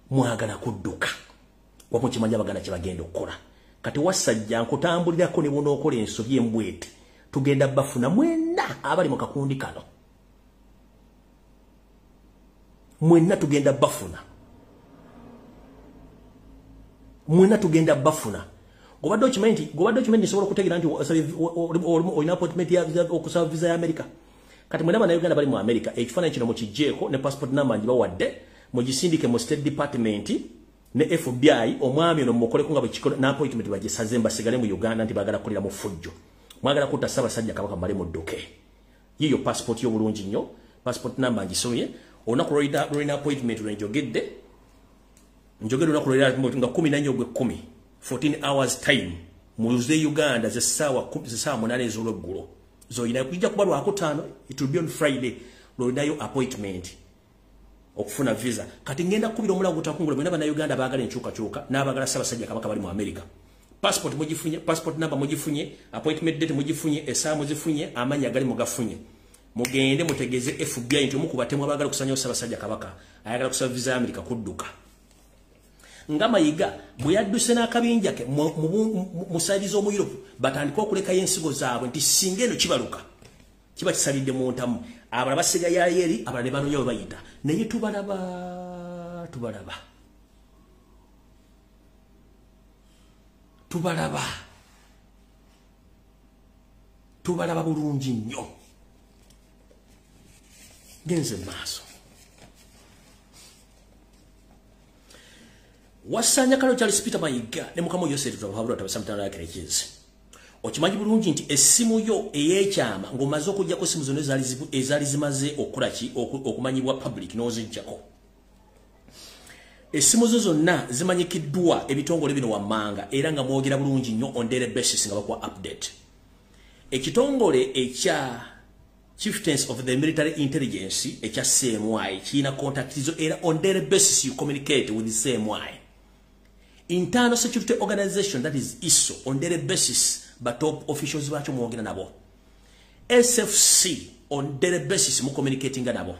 mwagala kudduka. Wapo kimanya bagana kibagenda okukola. Kati wasajja nkutambulirako ne buno okola ensobi embwete. Tugenda bafuna mwenna abali mu kakundi kano. Mwenna tugenda bafuna. Mwenna tugenda bafuna. Goba document nisobola kutegeera nti olina appointment ya okusaba visa ya America. Kati mwenna bana Uganda bali mu America ekifaananyi kino mukijjeeko ne passport number njibawadde mugisindike mu State Department ne FBI omwami ono mukoleko nga bwe na appointment bagisaze mbasigale mu Uganda nti bagala kulira mu fujjo. Mwagala kutta Ssaabasajja Kabaka mbale mu dduke. Yiyo passport yo bulungi nnyo, passport number ngisoye, olunaku lw'olina appointment lwenjogedde. Njogedde olunaku lw'olina nga 14 ogwe 10 14 hours time muze Uganda ze sawa 8 ez'olweggulo. Zoyina kujja kuba lwa 5 it will be on Friday lw'olinayo appointment okufuna visa. Kati ngenda kubira omulango takungula mwenna bana Uganda baagala enkyukakyuka n'abagala Ssaabasajja Kabaka bali mu America. Passport mugifunye, passport number mugifunye, appointment date mugifunye, essaawa muzifunye, amanya gali mugafunye. Mugende mutegeze FBI nti mukubatemu abagala kusanya Ssaabasajja Kabaka ayagala kusaba visa ya America kudduka. Nga Mayiga bwe yadduse n'akabinja ke musaidizo mu Europe batandika okuleka yensigo zaabwe nti singa eno kibaluka kiba kisalidde mu ntamu abalala basigaye eri abalala ne banoonya we bayita naye tubalaba bulungi nnyo. Genze maaso wasanya kalo Charles Peter Mayiga ne mukamo Yose tutavabula tabasamtana yake rekizi. Okimanyi bulungi nti essimu yo eyekyama ngomaze okujja ko simu zino ezali zimaze okulaki okumanyibwa public n'ozijjako. Essimu zo zonna zimanyikiddwa ebitongole bino wammanga era nga mwogera bulungi nnyo on daily basis nga bakwa update. Ekitongole ekya Chieftains of the Military Intelligence ekya CMY kina contact zo era on daily basis you communicate with the CMY. Internal Security Organization, that is ISO, on daily basis, but top officials bacho mwogera nabo. SFC, on daily basis, mu communicating nabo.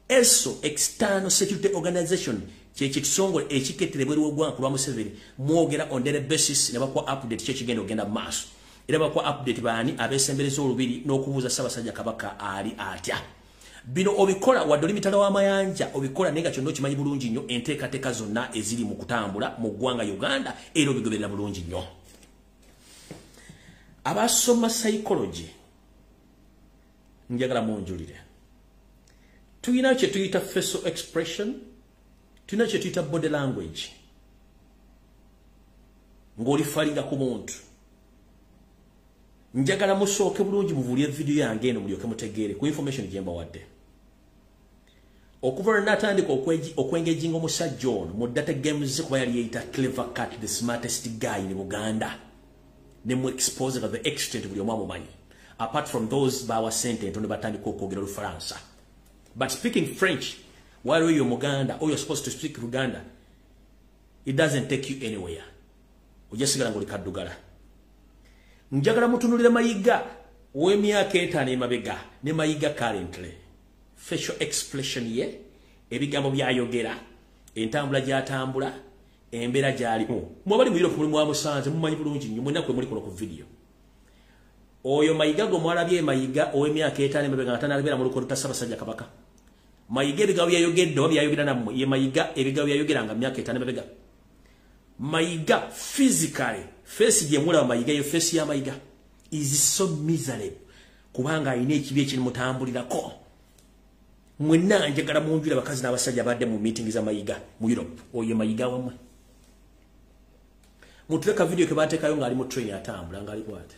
ESO, External Security Organization, chekisongo echiketele bweru ogwa kulwa Museveni, mwogera on daily basis, ne bakwa update chekigendo ogenda maaso. Era bakwa update bani abesembelezo olubiri n'okubuuza Ssaabasajja Kabaka ali atya. Bino obikola wadoli mitala wa mayanja obikola nenga kyondo kimanyi bulungi nnyo enteekateeka zonna eziri mu kutambula mu ggwanga Uganda era obigoberera bulungi nnyo. Abasoma psychology njagala munjulire. Tuyina kye tuyita facial expression, tuyina kye tuyita body language. Ng'olifalinga ku muntu. Njagala musooke bulungi muvulie video yange eno mulyoke mutegeere ku information gye mbawadde. Okuva natandika okwengeginga omusajja ono mu data games kuba yali yeyita Clever Cat, the smartest guy in Uganda. Ne mu expose to the extent buli omu amumanyi. Apart from those bawa sentence ne batandika okwogera Olufalansa. But speaking French, while you're Muganda or you're supposed to speak Uganda, it doesn't take you anywhere. Ojasigala ngoli kaddugala. Njagala mutunulira Mayiga w'emyaka 5 emabega ne Mayiga currently. Facial expression ye, ebigambo byayogera, entambula gy'atambula, embeera gy'alimu. Mwabali mu Europe mulimu amusanze mumanyi bulungi nnyo mwenna kwe muli kuno ku video. Oyo Mayiga go mwalabye Mayiga ow'emyaka 5 emabega nga tanalabira mu lukodo ta Ssaabasajja Kabaka. Mayiga ebigambo byayogedde oba byayogera nammwe ye Mayiga ebigambo byayogeranga mu myaka 5 emabega. Mayiga physically face gye mulaba Mayiga yo face ya Mayiga is so miserable kubanga ayina ekibi ekimutambulirako. Mwenna njagala munjula bakazi n'abasajja badde mu meeting za Mayiga mu Europe oyo Mayiga wamwe. Mutuleka video ke bateekayo nga ali mu train atambula nga ali kwate.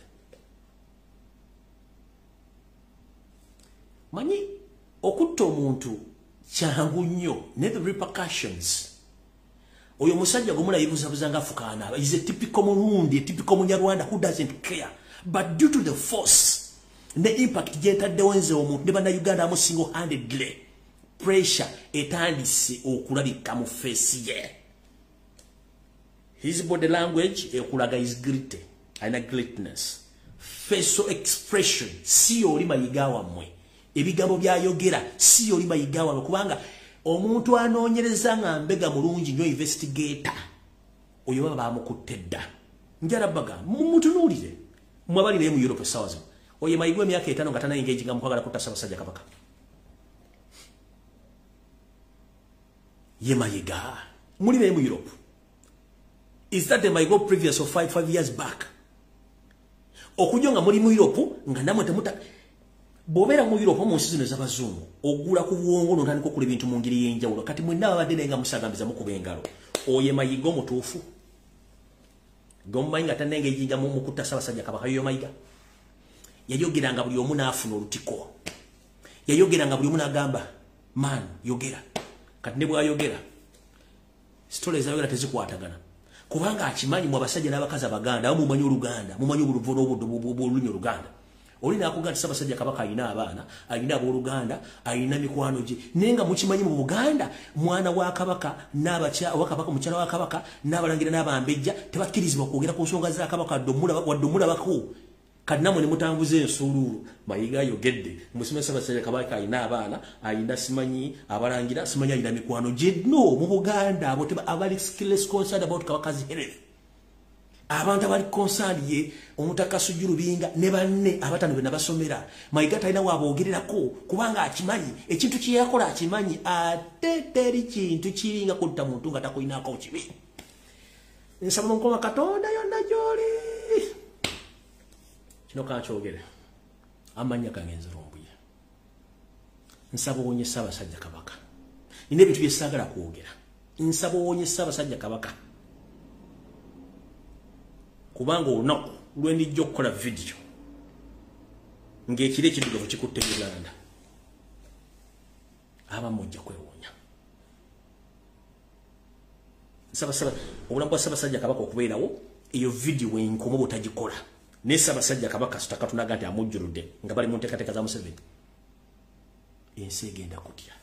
Manyi okutta omuntu kyangu nnyo ne the repercussions. Oyo musajja gomula yibuzabuza nga afukana is a typical Murundi, a typical Munyarwanda who doesn't care, but due to the force ne impact gyentaddewo nze omuntu ne bannayuganda amu single handedly pressure etandise okulabika mu face ye. His body language ekulaga is gritty, alina greatness. Facial expression si oli mayiga wammwe. Ebigambo byayogera si oli mayiga wammwe kubanga omuntu anoonyereza nga mbega mulungi nnyo investigator oyo baba bamukutte dda. Njalabaga mumutunuulire mwabalire mu Europe sawazo. Oye mayigwe myaka 5 nga tanayingeji nga mukwagala kutta Ssaabasajja Kabaka. Ye mayiga mulire mu Europe. Is that the mayigo previous of 5 years back? Okujonga muri mu Europe nga namwe temuta bobera mu Europe mu nsi zino z'abazungu ogula ku bwongo n'otandika okula ebintu mu ngeri y'enjawulo kati mwenna abadde nga musagambiza mukuba engalo. Oye mayigo mutuufu. Gommayinga tanenge jinga mu kutta Ssaabasajja Kabaka yo mayiga. Yayogeranga buli omu n'afuna olutiko. Yayogeranga buli omu n'agamba man yogera. Kati ne bw'ayogera stories ayogera tezikwatagana. Kubanga akimanyi mu abasajja n'abakazi abaganda abamu mumanyi Oluganda mumanyi obuluvo n'obululimi Oluganda. Oli n'akugamba Ssaabasajja Kabaka alina abaana alina abooluganda alina mikwano gye nenga mukimanyi mu Buganda mwana wa Kabaka wa Kabaka mukyala wa Kabaka n'abalangira n'abambejja tebakkirizibwa kwogera ku nsonga za Kabaka wadde omulabako. Kati namwe ne mutambuze ensululu mayiga ayogedde musime Ssaabasajja Kabaka alina abaana alina simanyi abalangira simanyi alina mikwano gye no mu Buganda abo abali skillless concerned about Kabaka's health. Abantu abali concerned ye omutaka Sujuru Binga ne banne abatano be nabasomera mayiga talina waboogererako kubanga akimanyi ekintu kye yakola akimanyi ate teri kintu kiringa kutta muntu nga takolinako kibi. Nsaba Mukama Katonda yonna gy'oli. Kino kankyogere amanya kangenze rombuye. Nsaba owonye Ssaabasajja Kabaka. Nina ebintu bye saagala kwogera. Nsaba owonye Ssaabasajja Kabaka. Kubanga olunaku lwe ndijja okukola video ng'ekiro ekiddugavu kikutte Uganda abamu ojja kwewuunya. Nsaba obulamu bwa Ssaabasajja Kabaka okubeerawo eyo video enkoma bw'otagikola ne Ssaabasajja Kabaka sitaka tunaga nti amujjuludde nga bali mu nteekateeka za Museveni ensi egenda kutya.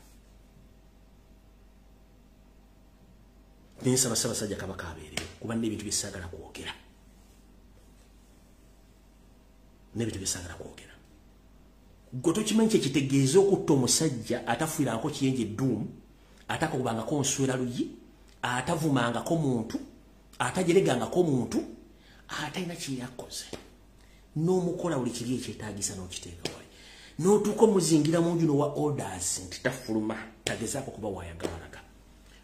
Nsaba Ssaabasajja Kabaka abeerewo kuba n'ebintu bye saagala kwogera. N'ebintu bye saagala kwogera. Gwe tokimanyi kyekitegeeza okutta omusajja atafiirangako kiyenje edduumu atakakubangako nswera luyi atavumangako muntu atajeregangako muntu atalina kyeyakoze n'omukola buli kiri ekyetaagisa n'okiteeka wali n'otuuka omuzingira mu njuno wa orders nti tafuluma tagezaako kuba waayagalaga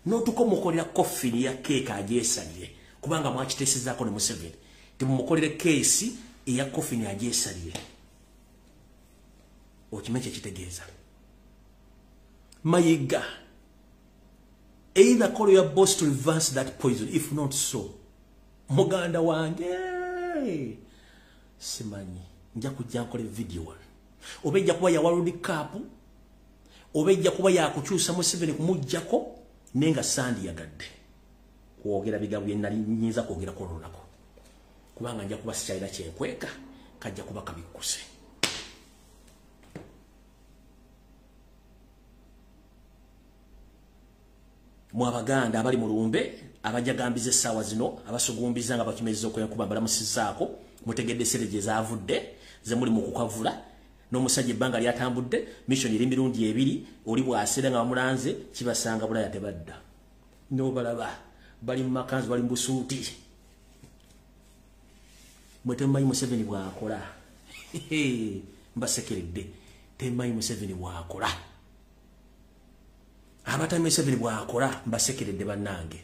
n'otuuka omukolera koffini ya keeka agyesalire kubanga mwakiteesezaako ne Museveni timumukolere keesi eya koffini agyesalire. Okimanyi kyekitegeeza mayiga either call your boss to reverse that poison if not so muganda wange simanyi nja kujja nkole video wano oba ejja kuba ya World Cup oba ejja kuba yakukyusa Museveni kumujjako nenga sandi yagadde kwogera bigambo bye nali nyinza kwogera ko lunako kubanga nja kuba sikyalina kyenkweka kajja kuba kabikkuse. Mu Abaganda abali mu lumbe abajagambiza essaawa zino abasugumbiza nga bakimezza okwenkuba balamusizaako mutegedde sereje zaavudde ze muli mu kukavula n'omusajja ebbanga lyatambudde mission eri mirundi 2 oli bw'aseera nga bamulanze kibasanga Bulaya tebadda n'obalaba bali mu makanzu bali mu busuuti mwe temumanyi Museveni bw'akola mbasekeredde temumanyi Museveni bw'akola abatamanyi Museveni bw'akola mbasekeredde bannange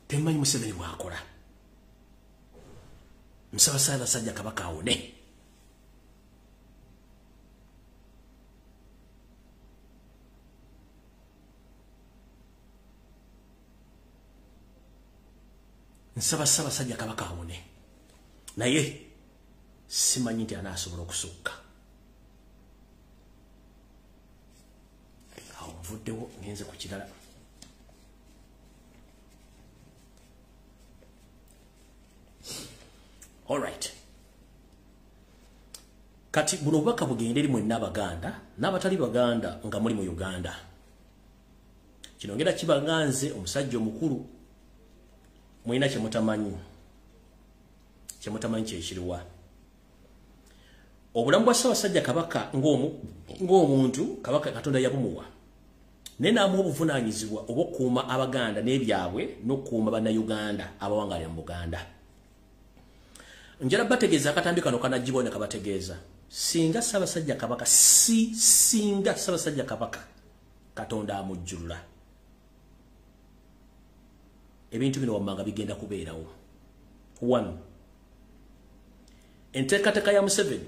temumanyi Museveni bw'akola. Nsaba Ssaabasajja Kabaka awone. Nsaba Ssaabasajja Kabaka awone. Naye simanyi nti anaasobola okusukka. Awo nvuddewo ngenze ku kirala. All right. Kati buno bubaka bugende eri mwenna Abaganda n'abatali Baganda nga muri mu Uganda. Kino ngenda kibaganze omusajja omukulu mwina kye mutamanyi. Kye mutamanyi kye kiriwa. Obulamu bwa Ssaabasajja Kabaka ng'omuntu Kabaka Katonda yabumuwa. Nena amu obuvunaanyizibwa obw'okukuuma Abaganda n'ebyabwe n'okukuuma Bannayuganda abawangalira mu Buganda. Njala bategeeza akatambi kano kanagibone kabategeeza. Singa Ssaabasajja Kabaka singa Ssaabasajja Kabaka Katonda amujjulula. Ebintu bino wammanga bigenda kubeerawo. 1. Enteekateeka ya Museveni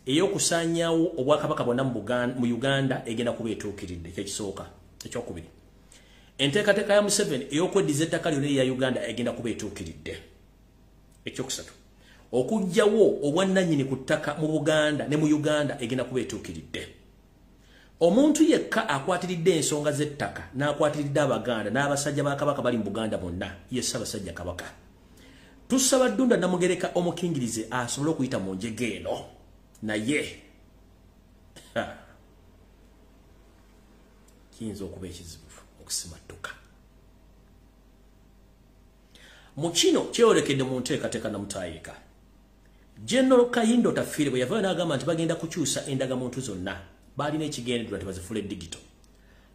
ey'okusaanyaawo obwakabaka bwonna mu Uganda egenda kuba etuukiridde. Ekisooka. Ekyokubiri. Enteekateeka ya Museveni ey'okweddiza ettaka lyonna erya Uganda egenda kuba etuukiridde. Ekyokusatu. Okujjawo obwannannyini ku ttaka mu Buganda ne mu Uganda egenda kuba etuukiridde. Omuntu yekka akwatiridde ensonga z'ettaka n'akwatiridde Abaganda n'abasajja ba Kabaka bali mu Buganda bonna ye Ssaabasajja Kabaka. Tusaba Ddunda Namugereka omukingirize asobole okuyita mu njege eno naye kiyinza okuba ekizibu okusimattuka. Mu kino kyeyolekedde mu nteekateeka na mutaayika. General Kayindo Tafiire bwe yavaayo n'agamba nti bagenda kukyusa endagamuntu zonna balina ekigendererwa nti bazifule digito.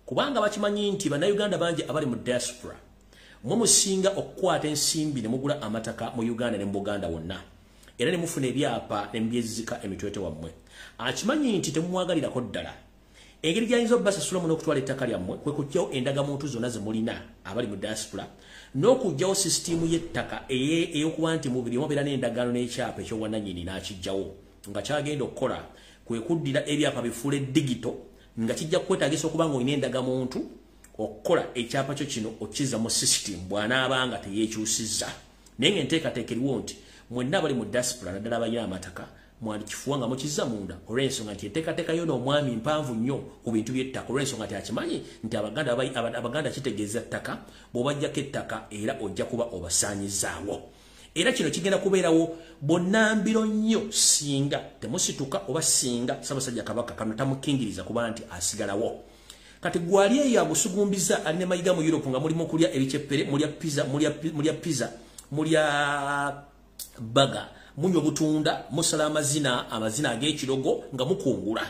Kubanga bakimanyi nti Bannayuganda bangi abali mu diaspora mwe musinga okukwata ensimbi ne mugula amataka mu Uganda ne mu Buganda wonna. Era ne mufuna ebyapa ne mbyezika emitwete wammwe. Akimanyi nti temumwagalirako ddala. Engeri gy'ayinza obbasasula mu n'okutwala ettaka lyammwe kwe kuggyawo endagamuntu zonna ze mulina abali mu diaspora n'okuggyawo sisitiimu y'ettaka ey'okuba nti mu buli omu beera n'endagaano n'ekyapa eky'obwannannyini n'akiggyawo. Nga kyagenda okukola kwe kuddira ebyapa bifuule digito nga kijja kwetaagisa okuba ng'olina endagamuntu okukola ekyapa kyo kino okizza mu sisitiimu bw'anaabanga teyeekyusizza. Naye ng'enteekateeka eriwo nti mwenna abali mu diaspora naddala abalina amataka mwandikifuwa nga mukizza munda olw'ensonga nti enteekateeka yo n'omwami mpanvu nnyo ku bintu by'ettaka olw'ensonga nti akimanyi nti Abaganda kitegeeza ttaka bw'obajjako ettaka era ojja kuba obasaanyizaawo. Era kino kigenda kubeerawo bonnambiro nnyo singa temusituka oba singa Ssaabasajja Kabaka kano tamukingiriza kuba nti asigalawo. Kati gwali eyo agusugumbiza alina mayiga mu Europe nga mulimu kulya ebiceppere mulya pizza mulya baga munywa butunda musala amazina ag'ekirogo nga mukungula.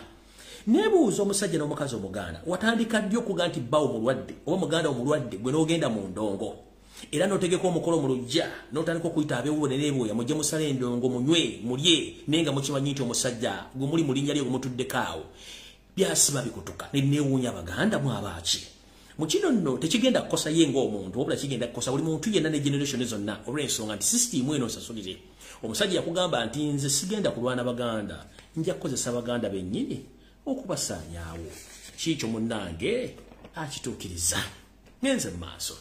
Nebuuza omusajja n'omukazi Omuganda watandika ddi okuga nti bbawo mulwadde oba Muganda omulwadde gwe n'ogenda mu ndongo era n'otegeka omukolo mu lujja n'otandika okuyita ab'ewuwo ne n'ebwoya mujje musale endongo munywe mulye naye nga mukimanyi nti omusajja gwe muli mu linnya lye gwe mutuddeko awo byasiba bikutuka ne neewuunya Abaganda mwabaaki. Mu kino nno tekigenda kukosa ye ng'omuntu wabula kigenda kukosa buli muntu yenna ne generation zonna olw'ensonga nti sisitiimu eno osasulire. Omusajja yakugamba nti nze sigenda kulwana Baganda nja kukozesa Baganda bennyini okubasaanyaawo. Kiikyo munnange akituukiriza. Ngenze mu maaso.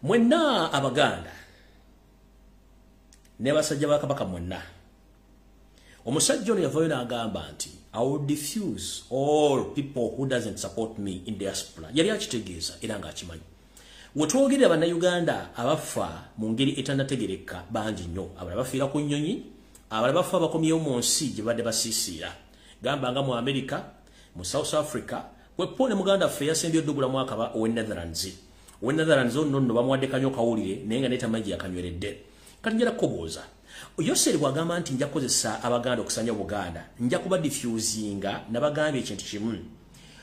Mwenna Abaganda ne basajja ba Kabaka mwenna. Omusajja ono yavaayo n'agamba nti I will diffuse all people who doesn't support me in diaspora. Yali akitegeeza era ng'akimanyi. Wetwogerera Bannayuganda abafa mu ngeri etannategereka bangi nnyo. Abalala bafiira ku nnyonyi, abalala bafa bakomyewo mu nsi gye badde basiisiira. Gamba nga mu America, mu South Africa, wepone muganda ffe yasembye oddugula mwaka owe Netherlands. Owe Netherlands ono nno bamuwadde kanyo kawulire naye nga n'etamanyi yakanyweredde. Kati njala kubuuza. Yoseri bw'agamba nti nja kukozesa Abaganda okusanya Obuganda, nja kuba diffusinga nabagambye ekintu kimu.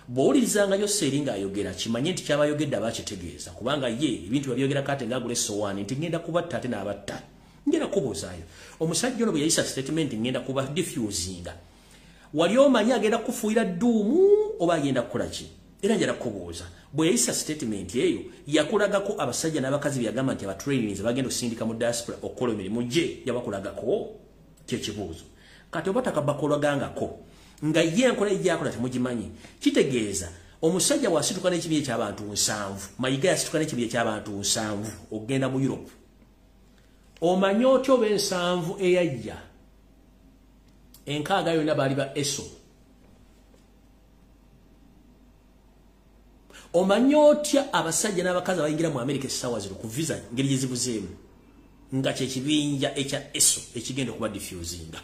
Bw'owulirizanga Yoseri ng'ayogera kimanye nti ky'abayogedde abakitegeeza kubanga ye ebintu babyogera kate ng'agula essowaani nti ngenda kubatta ate n'abatta. Njala kubuuzaayo. Omusajja ono bwe yayisa statement ngenda kuba diffusinga. Wali omanyi agenda kufuuyira dduumu oba agenda kukola ki? Era njala kubuuza. Bwe yayisa statement eyo yakulagako abasajja n'abakazi byagamba nti abatrainings bagenda osindika mu diaspora okukola emirimu gye yabakulagako kyekibuuzo. Kati oba takabakolagangako nga ye enkola ejjakola temugimanyi kitegeeza omusajja wasituka n'ekibi eky'abantu 7 mayiga yasituka n'ekibi eky'abantu 7 okugenda mu Europe. Omanyi otyo oba 7 eyajja enkaaga yonna baali ba ESO. Omanyi otya abasajja n'abakazi abayingira mu America essaawa zino ku visa ngeri gye zibuzeemu nga kyekibinja ekya ESO ekigenda okuba diffusinga.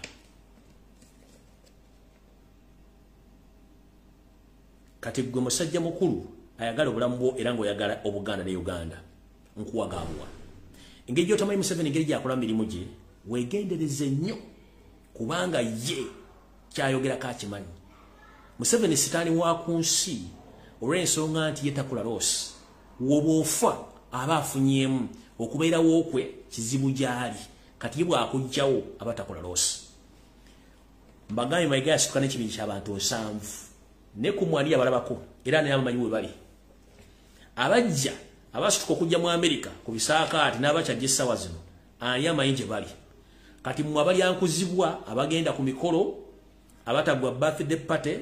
kati gwe musajja mukulu ayagala obulamu bwo era ng'oyagala Obuganda ne Uganda nkuwagaabwa engeri gy'otamanyi Museveni engeri gy'akola mirimu gye weegendereze nnyo kubanga ye kyayogera kakimanyi Museveni sitaani wa ku nsi olw'ensonga nti ye takula loosi woba ofa aba afunyeemu okubeerawo kwe kizibu gy'ali kati ye bw'akugjawo aba takola loosi mbagambye mayiga yasituka n'ekibingi ky'abantu 7 ne ku mwani abalabako era ne abamanyi we bali abajja abasituka okujja mu Amerika ku bisaakaati n'abakyajja essaawa zino ani amanyi gye bali kati mmwe abalyankuzibwa abagenda ku mikolo abatagwa birthday party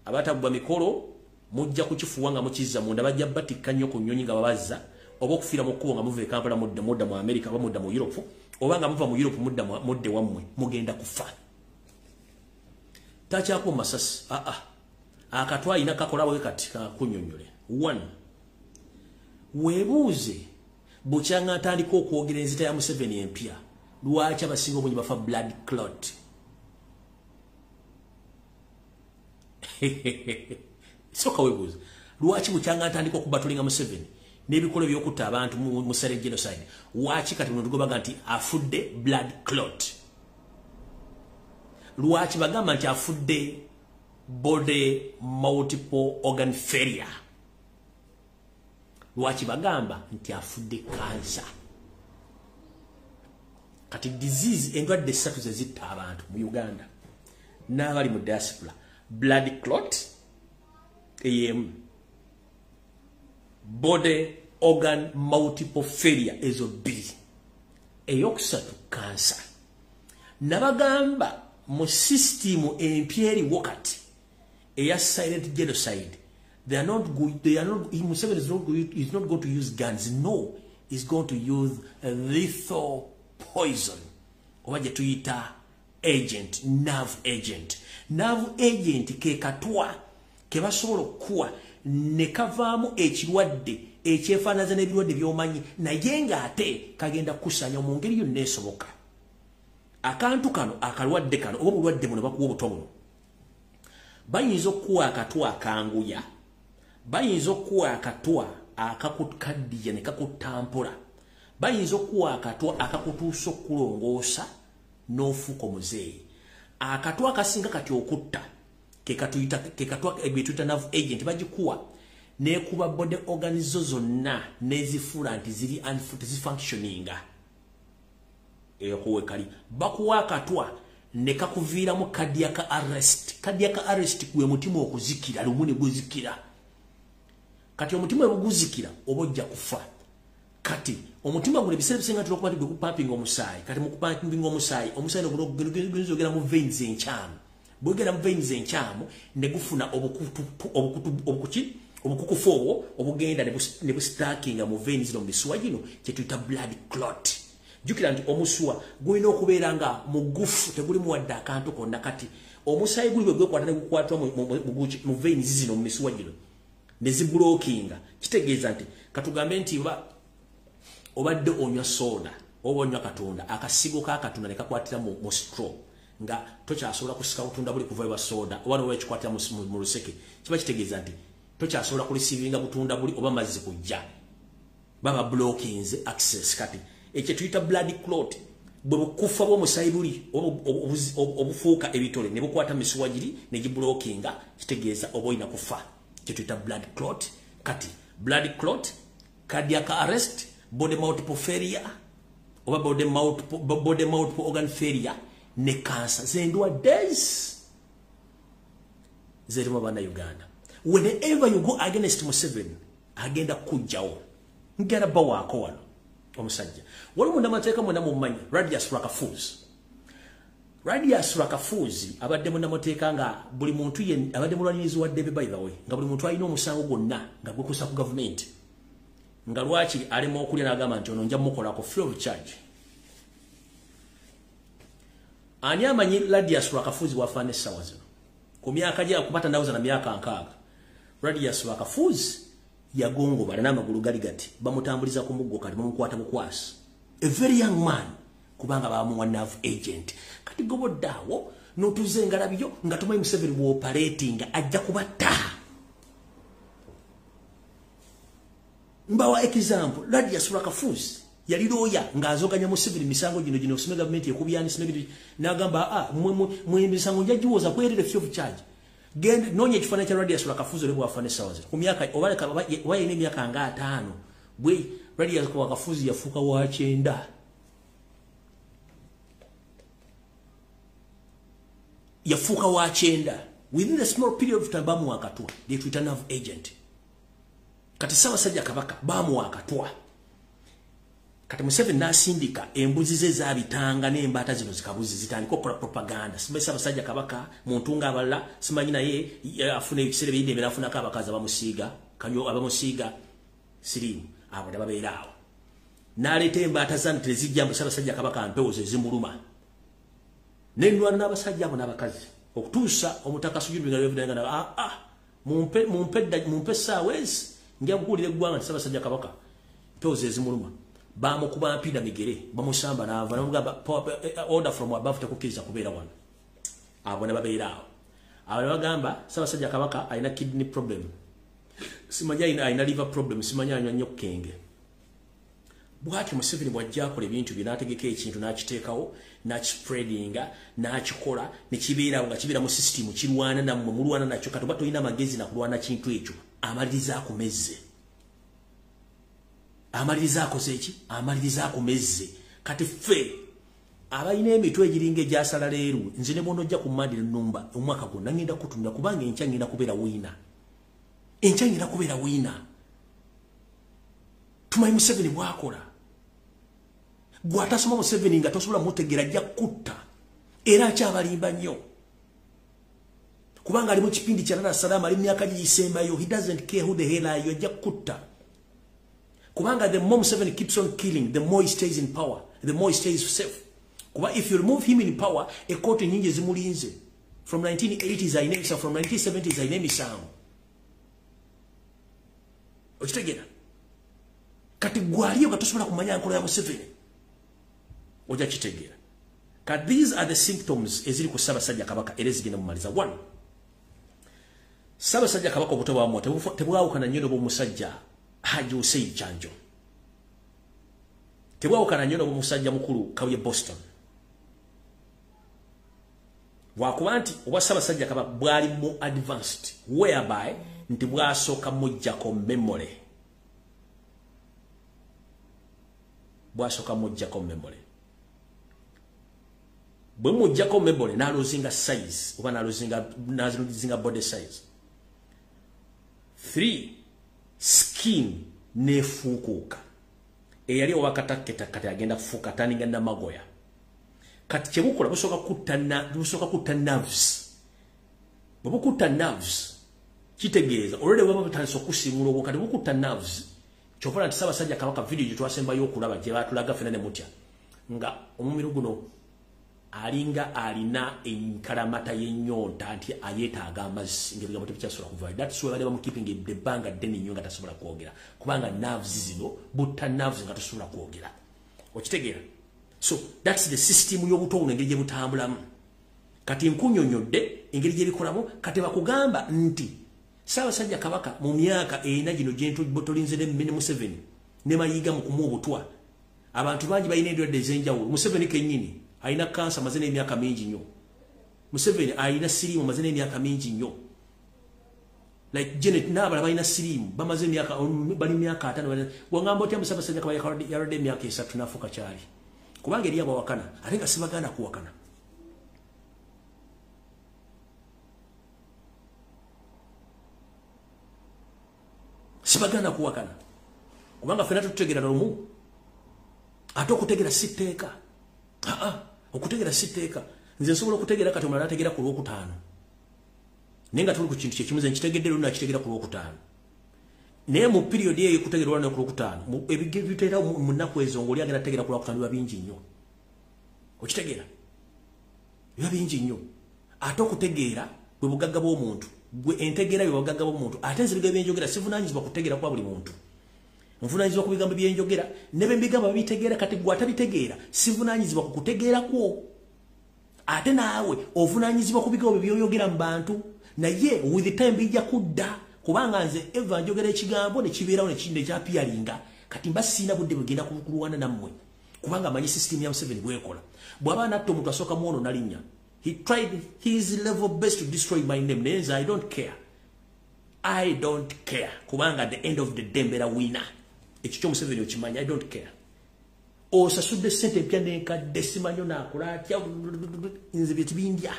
abatagwa mikolo mujja kukifuwa nga mukizza munda bajja batikka nnyo ku nnyonyi nga babazza oba okufiira mu kkubo nga muva e Kampala mudda mu Amerika oba mudda mu Europe oba nga muva mu Europe mudde wammwe mugenda kufa takyako masasi akatwa alina kakola bwe kati kakunnyonnyole 1 weebuuze bukyanga atandika okwogera enzita ya Museveni empya lwaki abasinga obungi bafa blood clot soka weebuuze lwaki bukyanga atandika okubatulinga Museveni n'ebikolo by'okutta abantu mu sale genocide waki kati muno tugobaga nti afudde blood clot lwaki bagamba nti afudde body multiple organ failure lwaki bagamba nti afudde cancer kati disease endwadde 3 zezitta abantu mu Uganda n'abali mu diaspora blood clot body organ multiple failure ezo bbiri eyokusatu cancer nabagamba mu system empya eriwo kati eya silent genocide they are not Museveni is not going to use guns no he's going to use a lethal poison oba gye tuyita agent nerve agent ke katwa ke basobola okuwa ne kavaamu ekirwadde ekyefaanaza n'ebirwadde by'omanyi naye ng'ate kagenda kukusanya mu ngeri yonna esoboka akantu kano akalwadde kano oba obulwadde buno bakuwa obuto buno bayinza okuwa akatwa akanguya bayinza okuwa akatwa akakukaddiya ne kakutampula bayinza okuwa akatwa akakutuusa okulongoosa n'ofuuka omuzeeyi akatwa akasinga kati okutta ke katwa ebituyita nerve agent bagikuwa nekuba body organs zonna nezifuula nti ziri zifunctioninga kali bakuwa akatwa ne kakuviiramu cardiac arrest kwe mutima okuzikira lumune guzikira kati omutima ebuguzikira obojja kufa kati omutima gule biseera bisinga tulokuba gwe kupumping omusaayi kati mu kupumping omusaayi ogera mu veins enkyamu bwegera mu veins enkyamu ne gufuna obukukufu obwo obugenda ne bustakinga mu veins zino mu misuwa gino kye tuyita blood clot jukira nti omuswa gulina okubeera nga mugufu tegulimu wadde akantu konna kati omusaayi guli bwe gwekwata ne gukwatwa mu veins zino mu misuwa gino ne zibulookinga kitegeeza nti katugambe nti obadde onywa soda oba onywa katunda akasigo ka katunda ne kakwatira mu straw nga tokyasobola kusika butunda buli kuva ewa soda oba nowa ekikwatira mu luseke kiba kitegeeza nti tokyasobola kulisivinga butunda buli oba mazzi kujja baba blockings access kati ekyo tuyita blood clot bwe bukufa bw'omusaayi buli obufuuka ebitole ne bukwata misuwa giri ne giblockinga kitegeeza oba olina kufa kye tuyita blood clot kati blood clot cardiac arrest body multiple failure oba body multiple organ failure ne cancer zendwadde zerimu bana Uganda whenever you go against Museveni agenda kujjawo ngera bawaako wano omusajja wali munnamateeka mwena mumanyi Radius Rakafuzi abadde munnamateeka nga buli muntu abadde mulwanyirizi wa Debe by the way nga buli muntu alina omusango gwonna nga gwekuusa ku gavumenti nga lwaki alimu okulya n'agamba nti ono nja mukolako free of charge ani amanyi Radius Rakafuzi wafaana essaawa zino ku myaka gye akubata ndawuza na myaka 6 Radius Rakafuzi yagongobala n'amagulu gali gati bamutambuliza ku muggo kati bamukwata bukwasi a very young man kubanga bamuwa nerve agent kati goboddawo n'otuze engalabyo nga tumanyi Museveni bw'operating ajja kubatta Mbawa example Radius Rakafuzi yali lawyer ngazoganya mu civil misango gino kusime government yekubyani sime nagamba mwe misango njajiwoza kwerere free of charge gende nonye kifana cha Radius Rakafuzi lebo afane sawaze ku myaka obaleka waye ne myaka nga 5 bwe Radius Rakafuzi yafuka wa chenda yafuka wa chenda within a small period of time bamu wakatwa they return of agent kati Ssaabasajja Kabaka bamu wakatwa kati Museveni nasindika embuzi ze zabitanga n'embata zino zikabuzi zitandika okukola propaganda simba Ssaabasajja Kabaka muntu nga abalala simanyi naye afune ekisere biyinde ebirafuna kabakaza bamusiiga kanyo abamusiiga sirimu abo babeera awo naleta embata zanu tezijja mu Ssaabasajja Kabaka mpewoze zimuluma n'endwana n'abasajja abo n'abakazi okutuusa omutaka sujudinga evidanga mumpe saawezi ngia kukulira eggwanga Ssaabasajja Kabaka mpewoze zimuluma bamu kuba mpinda migere bamusamba nava namugamba order from above tekukiriza kubeera wano abo ne babeera awo abo bagamba Ssaabasajja Kabaka alina kidney problem simanya alina liver problem simanya anywa nnyo kenge bwati Museveni bwajja akola ebintu binategeka ekintu n'akiteekawo n'akispreadinga n'akikola ne kibeera nga kibeera mu system kirwana nammwe mulwana nakyo kati batolina magezi nakulwana kintu ekyo amaliriza akumezze amaliriza akozeeki amaliriza akumezze kati ffe abalina emitwe egiringa egyasala leero nze ne bonojja ku Mandela Numba omwaka gwonna ngenda kutunda kubanga enkya ngenda kubeera wiina tumanyi Museveni bwakola gwatasoma Museveni nga tosobola mutegeera ajja kutta era akyabalimba nnyo kubanga ali mu kipindi kya Dar es Salaam ali myaka gisembayo he doesn't care who the hell are you ajja kutta kubanga the more Museveni keeps on killing the more he stays in power the more he stays safe kuba if you remove him in power a court nyingi zimulinze from 1980s ainemisa from 1970s ainemisango okitegera kati gwaliyo katosobola kumanya nkola ya Museveni oja kitegera kati these are the symptoms eziri ku Ssaabasajja Kabaka era zigenda mumaliza 1 Ssaabasajja Kabaka obuto bwamu tebwawukana nnyo n'obw'omusajja Haji Hussein Chanjo tebwawukana nnyo n'obw'omusajja mukulu Kabuye Boston wakuba nti obwa Ssaabasajja Kabaka bwali mu advanced whereby nti bwasooka mujjako memory bwe mujjako memory n'alozinga size oba n'alozinga body size 3 skin nefuukuuka eyali owakataketa kati agenda kufuuka taninga namagoya kati kyebukola busooka kutta nerves bwe bukutta nerves kitegeeza olwede bwaba butandisa okusimula obwo kati bukutta nerves kyokkola nti Ssaabasajja Kabaka video gye twasembayo okulaba gye batulaga ffena ne mutya nga omumiro guno alinga alina enkalamata y'ennyonta nti ayeetaaga amazzi ng'ebigambo tebikyasobola kuvayo that's why bali keeping ebbanga ddene nnyo nga tasobola kwogera kubanga nerves zino butta nerves nga tasobola kwogera okitegeera so that's the system y'obuto buno engeri gye butambulamu kati nkunyonyodde engeri gye bikolamu kati bakugamba nti Ssaabasajja Kabaka mu myaka erina gino gyetolinze ne Museveni ne Mayiga mu kumuwa obutwa abantu bangi balina endwadde ez'enjawulo Museveni kennyini alina kansa maze n'emyaka mingi nnyo Museveni alina siriimu maze n'emyaka mingi nnyo like Janet n'abalala balina siriimu bamaze emyaka bali myaka 5 wangamba otya Ssaabasajja Kabaka yalwadde emyaka 3 n'afuuka kyali kubanga eri abawakana ate nga sibaganda kuwakana sibaganda kuwakana kubanga ffena tutegeera lumu ate okutegeera sitteeka okutegeera sitteeka nze nsobola okutegeera kati omulala ategeera ku lwokutaano naye nga tuli ku kintu kyekimu ze nkitegedde lwonna akitegeera ku lwokutaano naye mu periodi eyo ekutegeera olwana ku lwokutaano ebiteera mu nnaku ezo ng'oli agenda ategeera ku lwokutaano biba bingi nnyo okitegeera biba bingi nnyo ate okutegeera bwe bugagga bw'omuntu gwe entegeera bwe bugagga bw'omuntu ate nze ebigambo byenjogera sivunaanyizibwa kutegeera kwa buli muntu nvunaanyizibwa ku bigambo byenjogera ne bwe mbigamba babitegeera kati gwe atabitegeera sivunaanyizibwa ku kutegeera kwo ate naawe ovunaanyizibwa ku bigambo byoyogera mu bantu naye with the time bijja kudda kubanga nze eva njogera ekigambo ne kibeerawo ne kinde kya pialinga kati mbasina budde bugenda kuluwana nammwe kubanga manyi system ya Museveni bwekola bwaba natto omuntu asooka muono nalinnya he tried his level best to destroy my name nenza I don't care kubanga at the end of the day mbera winner ekyo Museveni okimanya I don't care osasudde sente mpya nenkadde simanyo nakola atya nze bye tibindya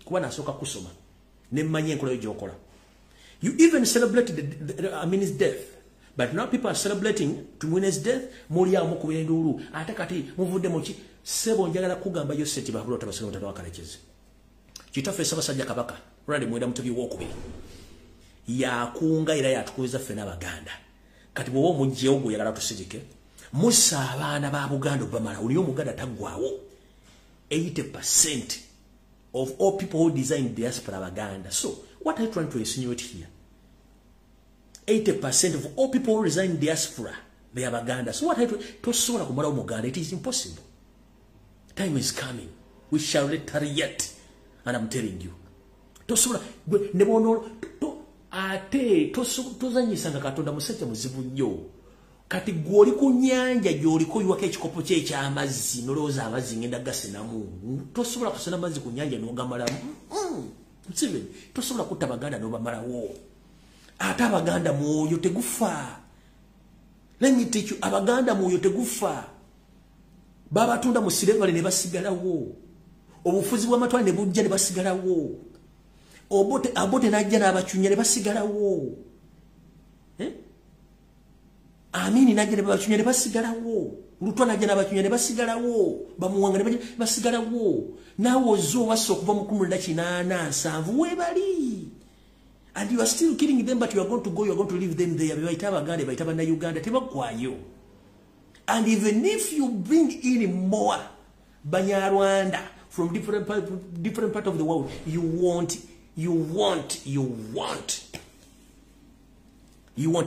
kuba nasooka kusoma ne mmanya enkola yo gy'okola. You even celebrated his death. But now people are celebrating Tumwine's death. Moria mukubira nduru. Ate kati muvudde moki sebo njagala kugamba yo seti bahulota basino mutano wakalekeze. Kitaffe Ssaabasajja Kabaka rwali mwenda mutebi wokubiri. Ya kunga era yatukuza ffe n'Abaganda. Kati bwo mujje ogwo yagala tusijike. Musa abaana ba Buganda bamala uliyo Muganda taggwawo. 80% of all people who design diaspora Baganda. So what are you trying to insinuate here? 80% of all people who reside in diaspora, they are Baganda. So what are you to sola kumara Muganda? It is impossible. Time is coming. We shall retaliate. And I'm telling you. To sola nebono to ate to zanyisanga Katonda musajja muzibu nnyo. Kati gwoli ku nnyanja gy'oliko yiwako ekikopo kye eky'amazzi nolowooza amazzi ngenda gasenamu. Tosobola kusena amazzi ku nnyanja n'ogamalamu. Museveni tosobola kutta Abaganda n'obamalawo. Ate Abaganda mwoyo tegufa. Let me teach you, Abaganda mwoyo tegufa. Babatunda mu Sirevale ne basigalawo. Obufuzi bw'amatwale ne bujja ne basigalawo. Abote n'ajja n'abacunya ne basigalawo. Amini najja ne babacunya ne basigalawo. Lutwa najja n'abacunya ne basigalawo. Bamuwanga ne basigalawo. Naawe ozzo wassa okuva mu 1870 weebali. And you are still killing them, but you are going to go, you are going to leave them there. Baita Baganda, baita bana Uganda, tebakwayo. And even if you bring in more Banyarwanda from different part of the world, you want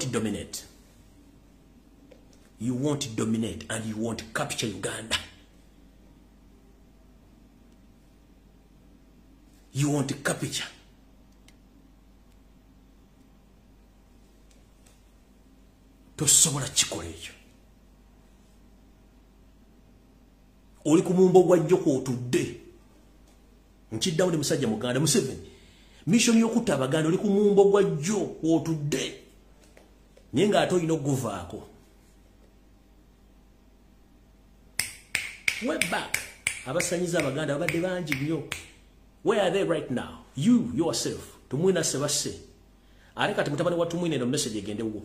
to dominate. You want to dominate and you want to capture Uganda. You want to capture. Tosobola kikola ekyo. Oli ku mumbo gwa jjoko otudde. Nkiddawo ne musajja Muganda Museveni. Mission y'okutta Abaganda oli ku mumbo gwa jjo otudde. Naye ng'ate olina okuguvaako. We're back. Abasanyiza Abaganda babadde bangi nnyo. Where are they right now? You yourself. Tumwina sebase. Ale kati mutabani wa Tumwine no message egendewo.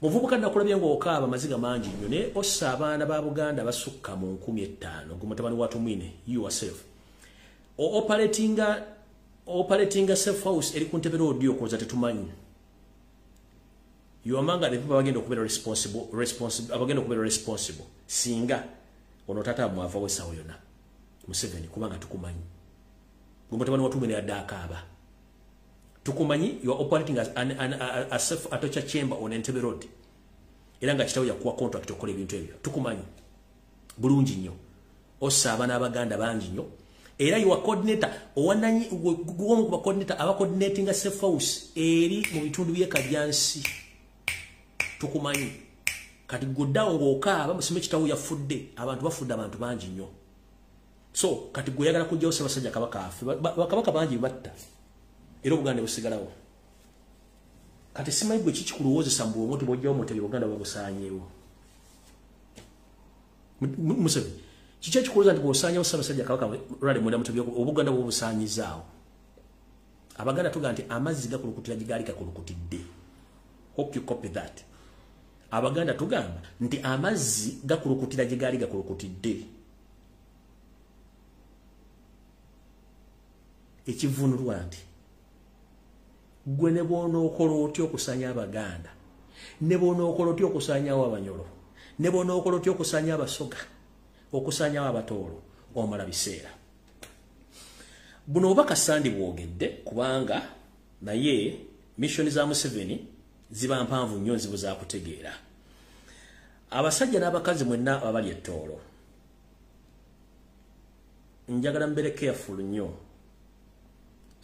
Muvubuka nakulabye ng'okaaba maziga mangi nnyo ne ossa abaana ba Buganda basukka mu 15,000 ng'omutabani wa Tumwine you yourself. Operating safe house eri ku Ntebe Road yokoza tetumanyi. You amanga the people bagenda okubeera responsible. Singa ono tata mwava wesawo yona. Museveni kubanga tukumanyi. Ng'omutabani wa Tumwine yadde akaaba. Tukumanyi you are operating as a self torture chamber on Entebbe Road. Era nga kitawo yakuwa contract okola ebintu ebyo. Tukumanyi bulungi nnyo. Ossa abaana Abaganda bangi nnyo. Era you are coordinator owananyi gwomu kuba coordinator aba coordinating a safe house eri mu bitundu bye Kajjansi. Tukumanyi kati goddawo ng'okaaba musime kitawo yafudde abantu bafudde abantu bangi nnyo. So kati gwe yagala kujjawo Ssaabasajja Kabaka afe bakabaka bangi batta. Era Buganda busigalawo. Kati simanyi gwe kiki kulowozesa mbu omuntu bw'ojjawo Mutebi Buganda babusaanyeewo. Museveni kiki ekikuloza nti bw'osaanyawo Ssaabasajja Kabaka rwali mwenda Mutebi Obuganda bw'obusaanyizaawo. Abaganda tuga nti amazzi gakulukutira gye gaali gakulukutidde. Hope you copy that. Abaganda tugamba nti amazzi gakulukutira gye gaali gakulukutidde. Ekivunulwa nti gwe ne bw'onookola otya okusanya Abaganda, ne bw'onookola otya okusanyawo Abanyoro, ne bw'onookola otya okusanya Abasoga, okusanyawo Abatoolo, omala biseera. Buno obubaka Sandi bwogedde kubanga naye mission za Museveni ziba mpanvu nnyo nzibu za kutegeera. Abasajja n'abakazi mwenna abali ettoolo, njagala mbere careful nnyo.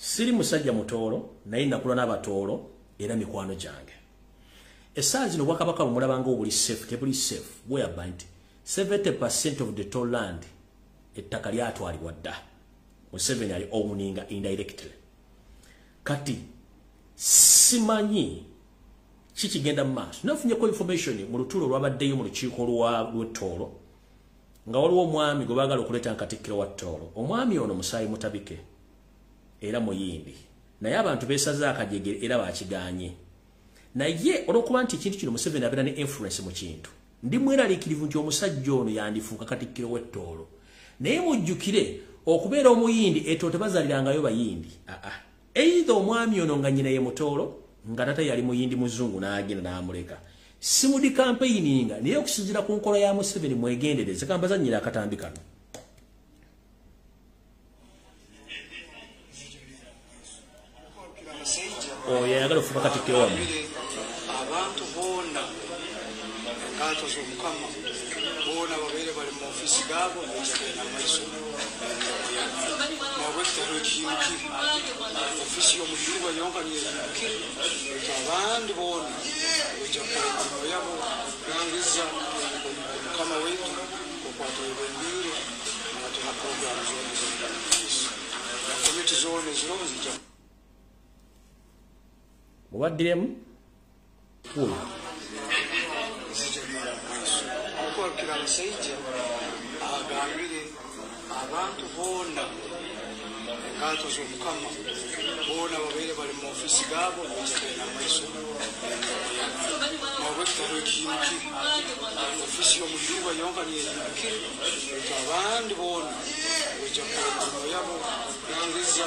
Siri musajja mutoolo naye nakula n'abatoolo era mikwano gyange essaazi no bwakabaka bumulabanga obuli safe tebuli safe whereby nti 70% of the toll land ettaka lyatwalibwa dda Museveni ali omuninga indirectly kati simanyi kikigenda mu maaso nafunyeko information mu lutuulo olwabaddeyo mu lukiiko lw'ettoolo nga waliwo omwami gwe baagala okuleeta nkatikkiro wa ttoolo omwami ono musaayi mutabike era muyindi naye abantu beesaze akajegere era bakiganye naye olw'okuba nti ekintu kino Museveni abeera ne influence mu kintu ndi mweraliikirivu nti omusajja ono yandifuuka katikkiro w'ettoolo naye mujjukire okubeera omuyindi ettoolo tebazalirangayo bayindi either omwami ono nga nyina ye mutoolo nga tata yali muyindi muzungu n'agenda n'amuleka simudi campaigninga naye okusinziira ku nkola ya Museveni mwegendereze kambazannyira akatambi kano yayagala okufuuka katikkiro wamu abantu boona enkaato z'omukama boona babeere bali mu ofiisi gaabo nekigenda maiso nabwe kitalo ekiyimukire ofiisi y'omujulirwa yonka niyeyimukire ekyo abandi boona ekyakulaimiro yabo yangiza omukama wetu okwata ebembiire nabatema programu zoona z'omufiisi na komiti zoona eziro zijja mubaddiremu kuulu okwakira musajja agambire abantu boona enkaato z'omukama boona babeere bali mu ofiisi gaabo nekigenda maiso nabwe kitalo ekiyimukire ofiisi y'omujulirwa yonka niyeyimukire ekyo abandi boona ekyakulemiro yabo yangiza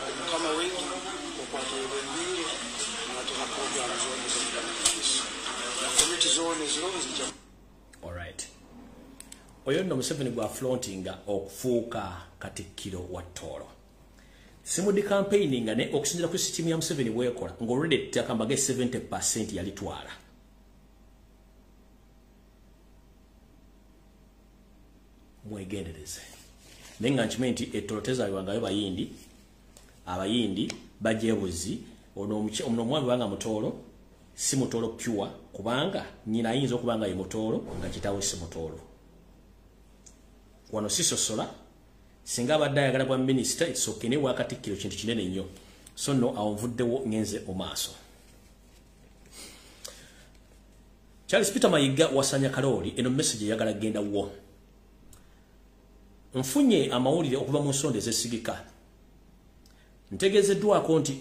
omukama wetu okwata ebembiire nabatema programu zoona z'omufiisi na komiti zoona eziro zijja alright oyo nno Museveni gwa flauntinga okufuuka katikkiro wa ttoolo simudi campaigninga ne okusinziira ku sitiimu ya Museveni bwekola ng'olwedde ettaka mbage 70% yalitwala mwegendereze naye nga nkimanyi nti ettoolo tezaalibwangayo bayindi abayindi bajebuzi ono omwami banga mutoolo si mutoolo pure kubanga nyina ayinza okubanga ye mutoolo nga kitaawe si mutoolo wano sisosola singa abadde ayagala bwa minisita ekisokene wa katikkiro kintu kinene nnyo so nno awo nvuddewo ngenze omaaso Charles Peter Mayiga wasanya Kalooli eno message yagala genda wo nfunye amawulire okuva mu nsonda ez'esigika ntegezeddwako nti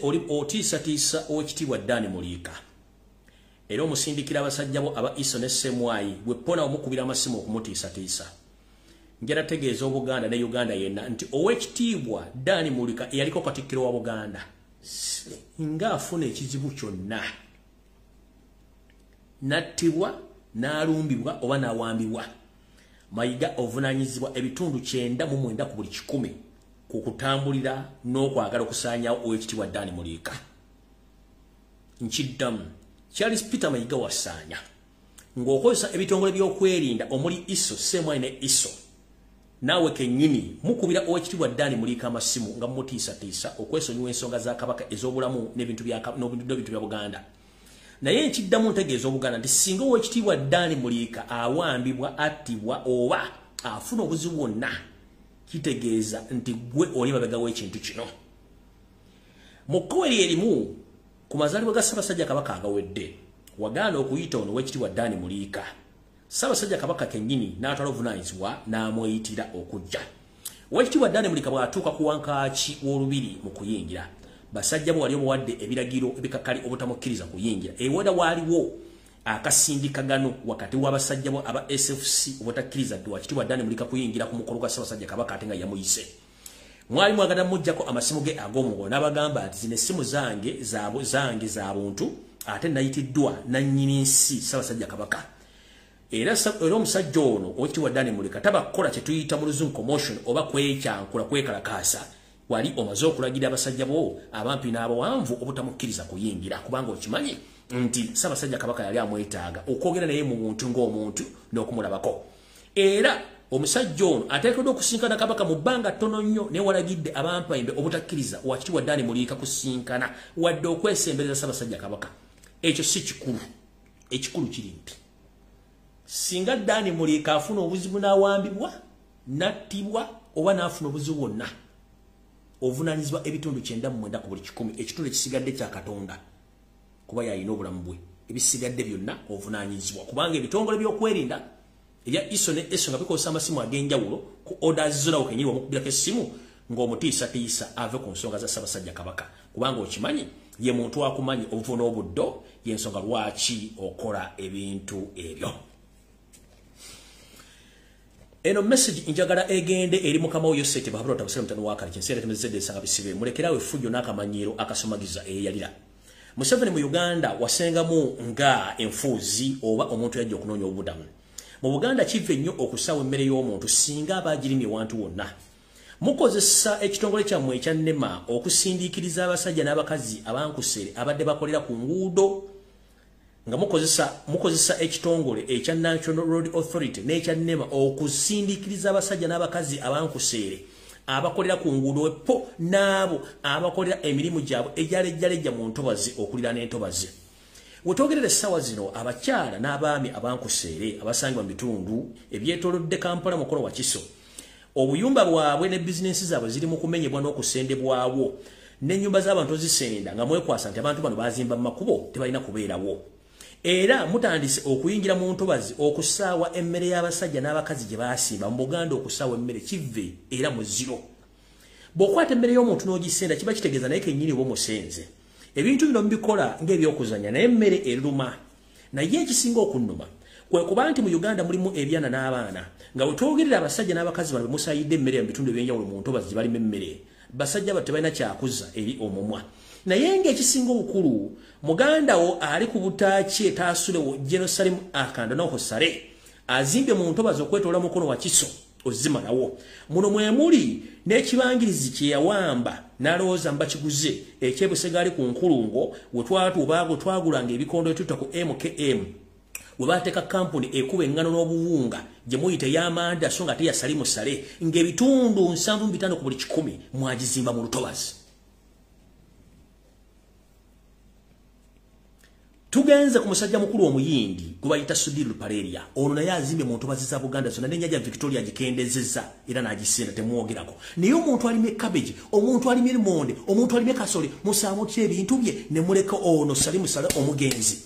oli otiisatiisa owekitiibwa Dani Muliika era omusindikira abasajja bo aba Iso ne Semwayi bwepona omukubira amasimu okumutiisatiisa njala tegeeza Obuganda ne Uganda yenna nti owekitiibwa Dani Muliika eyaliko katikkiro wa Buganda nga afuna ekizibu kyonna nattibwa n'alumbibwa oba n'awambibwa Mayiga ovunaanyizibwa ebitundu 99 ku buli 100 ku kutambulira n'okwagala okusaanyawo owekitiibwa Dani Muliika nkiddamu Charles Peter Mayiga wasaanya ng'okozesa ebitongole by'okwerinda omuli Iso Semwayi ne Iso naawe kennyini mukubira owekitiibwa Dani Muliika amasimu nga mutiisatiisa okwesonyiwa ensonga za Kabaka ez'obulamu n'ebintu bya Buganda naye nkiddamu ntegeeza Obuganda nti singa owekitiibwa Dani Muliika awambibwa attibwa oba afuna obuzibu bwonna kitegeeza nti gwe oli mabega w'ekintu kino mu kkubo erimu ku mazaalibwa ga Ssaabasajja Kabaka agawedde wagaana okuyita ono owekitiibwa Dani Muliika Ssaabasajja Kabaka kennyini n'atwala obuvunaanyizibwa n'amweyitira okujja owekitiibwa Dani Muliika bw'atuuka ku wankaaki w'olubiri mu kuyingira basajja bo wali omuwadde ebiragiro ebikakali obutamukkiriza kuyingira ewada waaliwo akasindikagano wakati w'abasajja bo aba SFC obutakkiriza owekitiibwa Dani Muliika kuyingira ku mukolo gwa Ssaabasajja Kabaka ate nga yamuyise mwali mwagala mujjako amasimu ge ag'omugo n'abagamba nti zino essimu zange za buntu ate nayitiddwa nannyini nsi Ssaabasajja Kabaka era omusajja ono owekitiibwa Dani Muliika tabakola kye tuyita mu luzungu commotion oba kwekyankula kwekalakaasa wali omaze okulagira abasajja bo abampi n'abawanvu obutamukkiriza kuyingira kubanga okimanyi nti Ssaabasajja Kabaka yali amwetaaga okwogera naye mu muntu ng'omuntu n'okumulabako era omusajja ono ateekeddwa okusinkana kabaka mu bbanga ttono nnyo ne walagidde abampayimbe obutakkiriza wakitiibwa Dani Muliika kusinkana wadde okwesembereza Ssaabasajja Kabaka. Ekyo si kikulu. Ekikulu kiri nti singa Dani Muliika afuna obuzibu n'awambibwa nattibwa oba n'afuna obuzibu bwonna ovunaanyizibwa ebitundu 99 ku buli 100 ekitundu ekisigadde kya Katonda kuba yalina obulamu bwe ebisigadde byonna ovunaanyizibwa kubanga ebitongole by'okwerinda ebya ISO ne ESO nga bikosa amasimu ag'enjawulo ku orders zonna okenyiri wamukubirako essimu ng'omutiisatiisa ave ku nsonga za Ssaabasajja Kabaka kubanga okimanyi ye muntu akumanyi obuvo n'obuddo y'ensonga lwaki okola ebintu ebyo. Eno message njagala egende eri mukama oyo Sete Bahabula Tabusale mutano wakali kinseera temezedde esanga bisibe mulekerawe fujjo n'akamanyiiro akasomagiza eyalira. Museveni mu Uganda wasengamu nga enfuuzi oba omuntu yajja okunoonya obudamu. Mu Buganda kive nnyo okusawa emmere y'omuntu singa abagirimye wantu wonna. Mukozesa ekitongole kyammwe ekya NEMA okusindiikiriza abasajja n'abakazi abankusere abadde bakolera ku nguudo nga mukozesa ekitongole ekya National Road Authority n'ekya NEMA okusindiikiriza abasajja n'abakazi abankusere abakolera ku nguudo po n'abo abakolera emirimu gyabwe egyalejjalejja mu ntobazi okulira n'entobazi. Wetwogerera essaawa zino abakyala n'abaami abankusere abasangibwa mu bitundu ebyetoolodde Kampala mukolo wa Kiso obuyumba bwabwe ne bizinensi zaabwe ziri mu kumenyebwa n'okusendebwawo n'ennyumba z'abantu zisenda nga mwekwasa nti abantu bano bazimba mu makubo tebalina kubeerawo. Era mutandise okuyingira mu ntobazi okusaawa emmere y'abasajja n'abakazi gye baasimba mu Buganda okusaawa emmere kive era muziro. Bw'okwata emmere y'omuntu n'ogisenda kiba kitegeeza naye kennyini oba musenze. Ebintu bino mbikola ng'ebyokuzanya naye emmere eruma. Naye ekisinga okunnuma kwe kuba nti mu Uganda mulimu ebyana n'abaana nga bwe twogerera abasajja n'abakazi bano musayidde emmere mu bitundu ebyenjawulo mu ntobazi gye balima emmere basajja bato tebalina kyakuza eri omumwa. Naye ng'ekisinga obukulu muganda wo ali ku butaaki etaasulewo Jerusalem akanda n'ohosale azimbye mu ntobazi okwetoola mukono wa Kiso ozimalawo. Muno mwe muli n'ekibangirizi kye yawamba n'alowooza mbakiguze ekyebusega ali ku nkulungo we twagulanga ebikondo etutta ku MKM we bateeka kampuni ekuba engano n'obuwunga gye muyita y'amanda so nga teyasali musale ng'ebitundu 75 ku buli 100 mwagizimba mu lutobazi. Tugenze ku musajja mukulu omuyindi gwe bayita Sudiri Lupareria ono naye azimbye mu ntobazi za Buganda zonna n'ennyanja Victoria gikendezezza era n'agisenda temwogerako. Naye omuntu alimye cabbage, omuntu alimye monde, omuntu alimye kasole musaamu ky'ebintu bye ne muleka ono sali musale omugenzi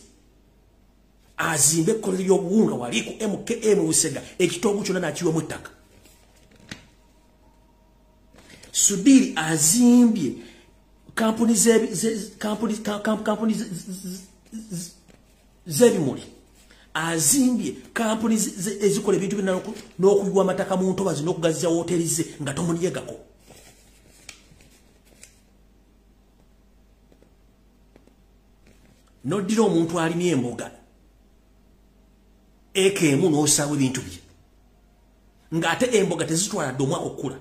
azimbe ekkolero ly'obuwunga wali ku MKM Busega ekitoogo kyonna n'akiwemu ettaka. Sudiri azimbye kampuni z'ebimuli azimbye kampuni ezikola ebintu bina n'okuyiwa amataka mu ntobazi n'okugaziza wooteri ze nga tomunyegako. N'oddira omuntu alimye emboga ekemu n'osaawa ebintu bye ng'ate emboga tezitwala dde omwaka okukula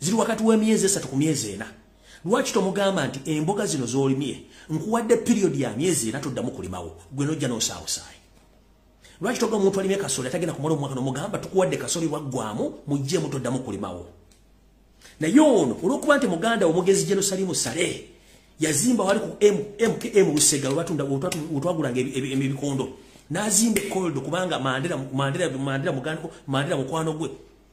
ziri wakati w'emyezi 3 ku myezi 4. Lwaki tomugamba nti emboga zino z'olimye nkuwadde period ya myezi 4 toddamu kulimawo gwe n'ojja n'osaawosaayi? Lwaki toga omuntu alimye kasoli atagenda kumala omwaka n'omugamba tukuwadde kasoli waggwamu muggyemu toddamu kulimawo? Naye ono olw'okuba nti muganda omugezi Jerusalemu Sale yazimba wali ku MKM Busega wetwagulanga ebikondo n'azimba ekkoldo kubanga Mandela mukwano gwe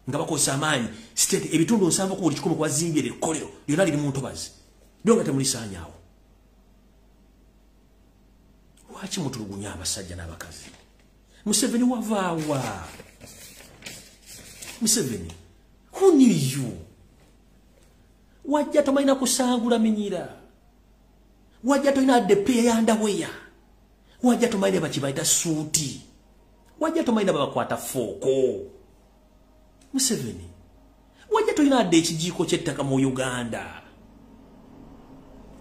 nga bakosa amaanyi state ebitundu 7 ku buli 100 kwazimbye ekkolero lyonna liri mu ntobazi byonga temulisaanyaawo. Lwaki mutulugunya abasajja n'abakazi? Museveni wavaawa? Museveni who knew you? Wajja tomalina kusangula minyira, wajja tolina depe yandaweya, wajja tomalina bakibaita suuti, wajja tomalina babakwata fooko. Museveni wajja tolina adde ekijiiko ky'ettaka mu Uganda,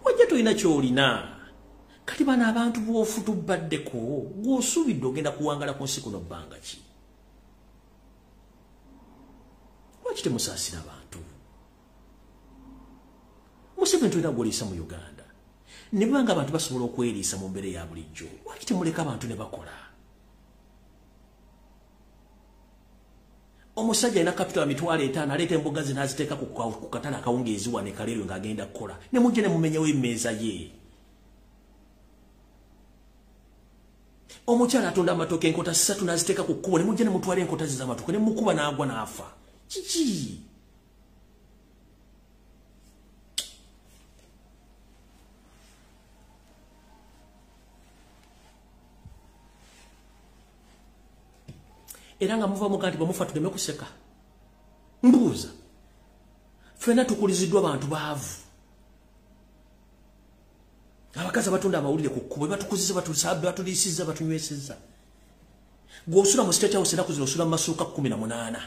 wajja tolina ky'olina. Kati bano abantu bw'ofutu baddeko gw'osuubidde ogenda kuwangala ku nsi kuno bbanga ki? Lwaki temusaasira abantu? Museveni tolina gw'oliisa mu Uganda. Ne banga abantu basobola okweriisa mu mbeera ya bulijjo, lwaki temuleka abantu ne bakola? omusajja ina capital mitwalo 5 aleta emboga zinaziteka ku katana akawungeezi wane kalero ngagenda kukola ne mujje ne mumenyewo emmeeza ye omukyala atunda amatoke enkota 3 naziteka ku kkubo ne mujje ne mutwala enkota z'amatoke ne mukuba n'agwa n'afa kiki era nga muva mukanti bamufa tuleme kuseka mbuuza fena tukuliziddwa abantu baavu abakazi abatunda amawulire ku kkubo batukuziza batusabe batulisiza batunyweseza gw'osula mu state house era kuzira osula mu masuuka 18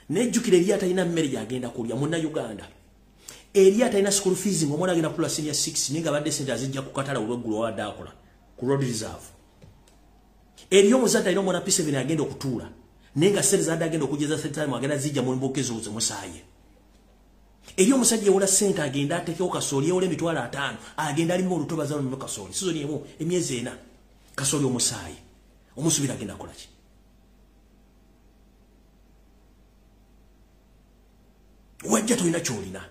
nejjukira eri atalina mmere gyagenda kulya munna Uganda eri atalina school fees ng'omwana agenda kula senior 6 ninga badde sente azijja ku katala olw'eggulo wadde akola ku road reserve eriyo muzadde alina omwana P7 agenda okutuula nenga sente zadde agenda okugeza sente agenda zijja mu mbokezo musaaye eriyo omusajja ewula sente agenda atekewo kasooli ewula emitwalo 5 agenda alimu olutobaza mu kasooli sizoni emu emyezi 4 kasooli omusaaye omusubira agenda kola ki wajja tolina kyolina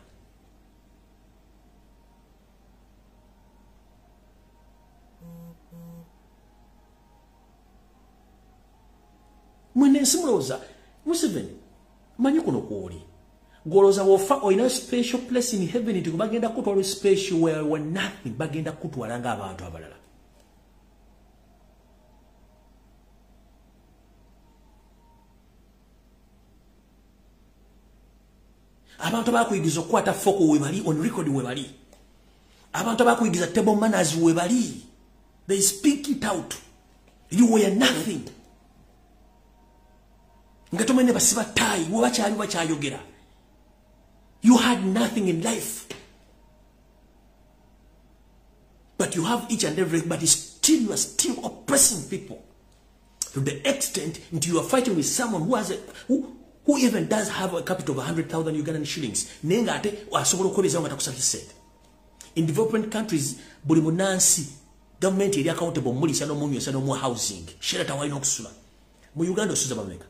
mwene nsimuloza Museveni manyi kuno kwoli goloza wofa oina special place in heaven to bagenda kutwala special where nothing bagenda kutwala nga abantu abalala abantu bakuyigiza okwata foko webali on record webali abantu bakuyigiza table manners webali they speak it out you were nothing ngatomene basiba tai wabakyali bakyayogera you had nothing in life but you have each and every but still you are still oppressing people to the extent until you are fighting with someone who has who even does have a capital of 100,000 Ugandan shillings nenga ate asobola okwebeza nga takusabise in development countries buli munansi government eri accountable mulisa no munyo sano mu housing shelter wine okusula mu Uganda osuza bameka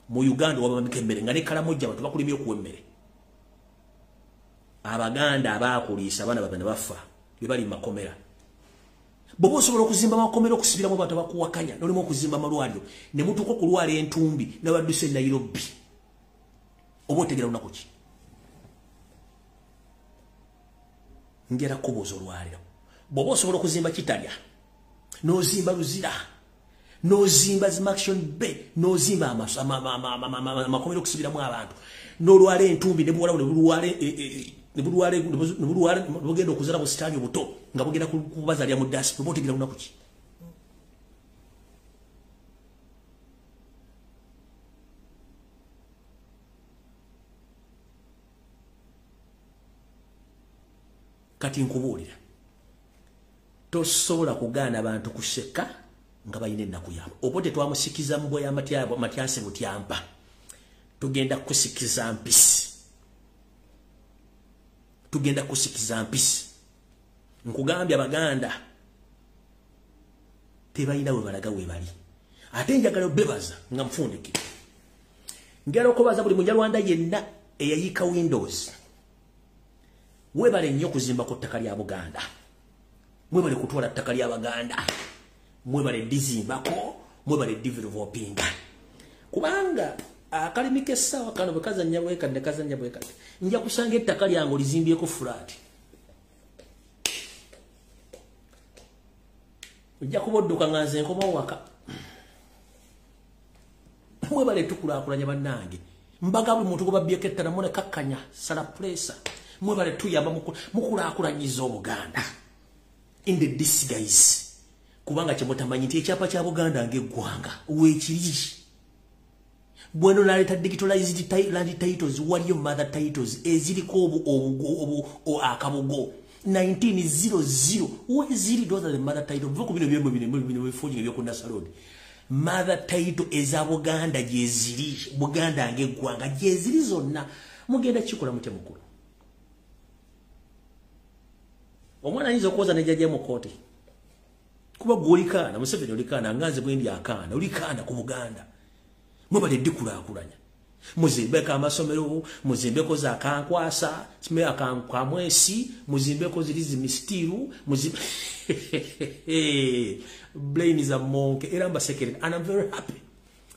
mu Uganda wabameka emmere nga ne kala mojja batu bakulimye okuwemmere abaganda abakulisa abana baganda bafa bibali makomera bobo osobola okuzimba makomera okusibira mu bantu bakuwakanya nolimo okuzimba malwalyo ne mutuko kulwala entumbi n'abaduse Nairobi obotegera unako ki ngera kubozo lwalyo bobo osobola okuzimba Kitalya nozimba Luzira nozimba Zimaction Bay nozimba makomera okusibira mu abantu n'olwala entumbi ne buwala nebulwale bugenda okuzala mu sitani obuto nga bugenda kubazalya mu dasi bobotegera unako ki kati nkubuulira tosobola kugaana abantu kuseka nga bayina ennaku yabo obote twamusikiza mbwa ya Matyase Butyampa tugenda kusikiza mpisi tugenda kusikiza mpisi nkugambya Abaganda tebayina we balaga we bali ate njagala bebaza nga mfundikira ngero okubaza buli munyarwanda yenna eyayika Windows webale nnyo kuzimba ku ttaka lya Buganda mwebale kutwala ttaka lya Baganda mwebale dizimbako mwebale developinga kubanga akalimike sawa kano bakaza nyabweka ne kaza nyabweka nja kusanga ettaka lyango lizimbyeko flat nja kubodduka nganze nkoma waka mwebale tukulakulanya bannange mbaga buli muntu kubabyeko ettala mune kakkanya sala pressa mwebale tuyamba mukulakulanyiza Obuganda in the disguise kubanga kyemutamanyi nti ekyapa kya Buganda ng'eggwanga weekiri bweno naleta digitalized land titles waliyo mother titles eziriko akabugo 1900 weziri doza the mother title vuko bino bino bifuji byo kuna salon mother title eza Buganda jeziri Buganda ng'eggwanga jeziri zonna mugenda kikola mutemukulu omwana yizo koza nejaje mu koti kuba golikana Museveni olikana nganze bwendi akana olikana ku Buganda mwebale dikulakulanya muzimbeko amasomero muzimbeko za kankwasa kime akamwesi muzimbeko zilizi mistiru brain is a monkey era mbasekere and I'm very happy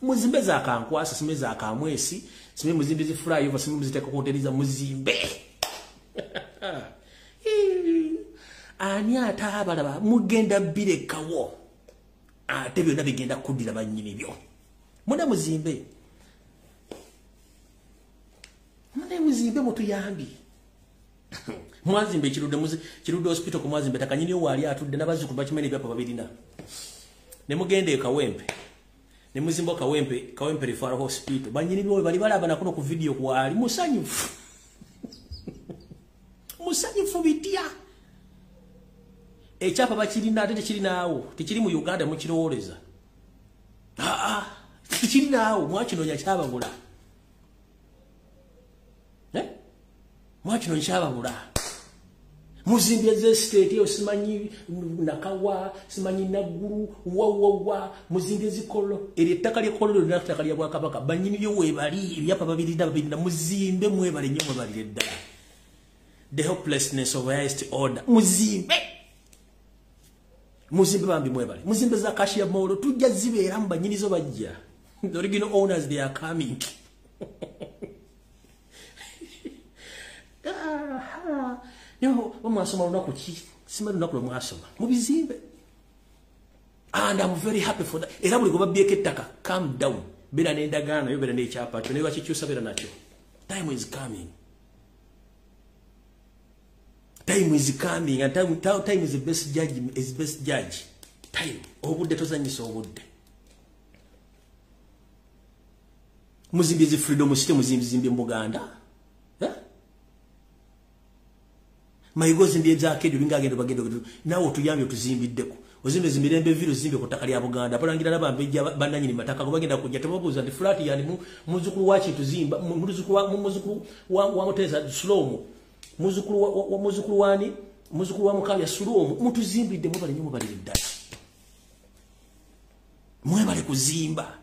muzimbe za kankwasa sime za kamwesi sime muzimbe zi fly over sime muziteka konteliza muzimbe ani atabalaba mugenda birekawo ate byonna bigenda kuddira bannyini byo muna muzimbe mutuyambi mwazimbe kirudde hospital ku mwazimbe takanyini wali atudde n'abazzukulu bakimene byapa babirina ne mugende kawempe ne muzimbo kawempe referral hospital bannyini byo bali balaba nakuno ku video kwali musanyifu bitya ekyapa bakirina ate tekirinaawo tekiri mu Uganda mukirowoleza tekirinaawo mwakinonya kyababula mwakinonya kyababula muzimbye ze state yo simanyi nakawa simanyi naguru wawawa muzimbye zikolo eri ettaka lyekolo ly'ettaka lya Bwakabaka bannyini byo webali ebyapa babirina muzimbe mwebale nnyo mwebalire ddala the helplessness of highest order muzimbe bambi mwebale muzimbe za Kashia Molo tujja zibeera mu bannyinizo bajja the original owners they are coming no bamasoma lunaku ki sima lunaku lwe mwasoma mubizimbe and I'm very happy for that era buli gobabyeko ettaka calm down bera n'endagaano yo bera n'ekyapa kyo ne bakikyusa bera nakyo time is coming and time is the best judge time obudde tozanyisa obudde muzimbi zi freedom city muzimbi Buganda mayigozi ndiye zake dulinga agendo bagendo nawo tuyambye tuzimbiddeko ozimbe zimirembe viro zimbe ku ttaka lya Buganda balangira nabambejja bananyini mataka ko bagenda kujja tebabuuza ndi flat yani muzukulu wachi tuzimba muzukulu wa moteza slow muzukulu wa mukabya slow mutuzimbidde mubale nyo mubale ddala mwebale kuzimba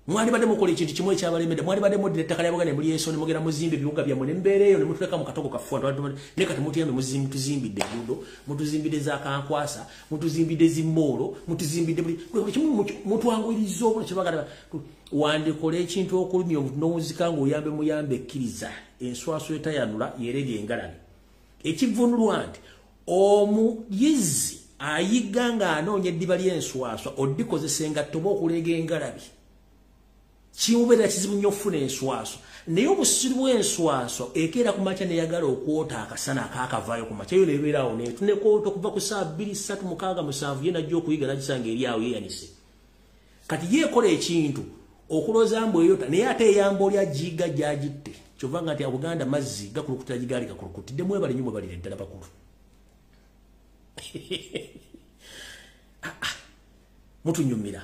mwali bade mukola ekintu kimwe ekyabalemedde mwali bade modire ettaka lya Buganda muli yeso ne mugera muzimbe ebibuga bya mune mbeereyo ne mutuleka mu katoko kafuwa ne kati mutuyambe muzimbi tuzimbidde gudo mutuzimbidde za kankwasa mutuzimbidde zimmolo mutuzimbidde buli kimu mutwanguyiriza obula kyebagala wandikola ekintu okulumya n'omuzika ng'oyambe muyambe ekkiriza enswaso etayanula yerege engalabi ekivunulwa nti omuyizi ayiga ng'anoonya eddiba ly'enswaswa oddikozesa engatto oba okulega engalabi kimubeera kizibu nnyo okufuna enswaso naye obusiru bw'enswaso ekeera ku makya neyagala okwota akasana akaakavaayo ku makya yo nebeeraawo netunekoota okuva ku saa 2:36 ye najja okuyiga nagisanga eri awo yeeyanise kati yeekola ekintu okulooza mbu eyota naye ate eyamba oli agiyiga gy'agitte kyova nga nti Buganda mazzi gakulukutira gigaali gakulukutidde mwebale nnyo mwebalire ddala bakulu mutunyumira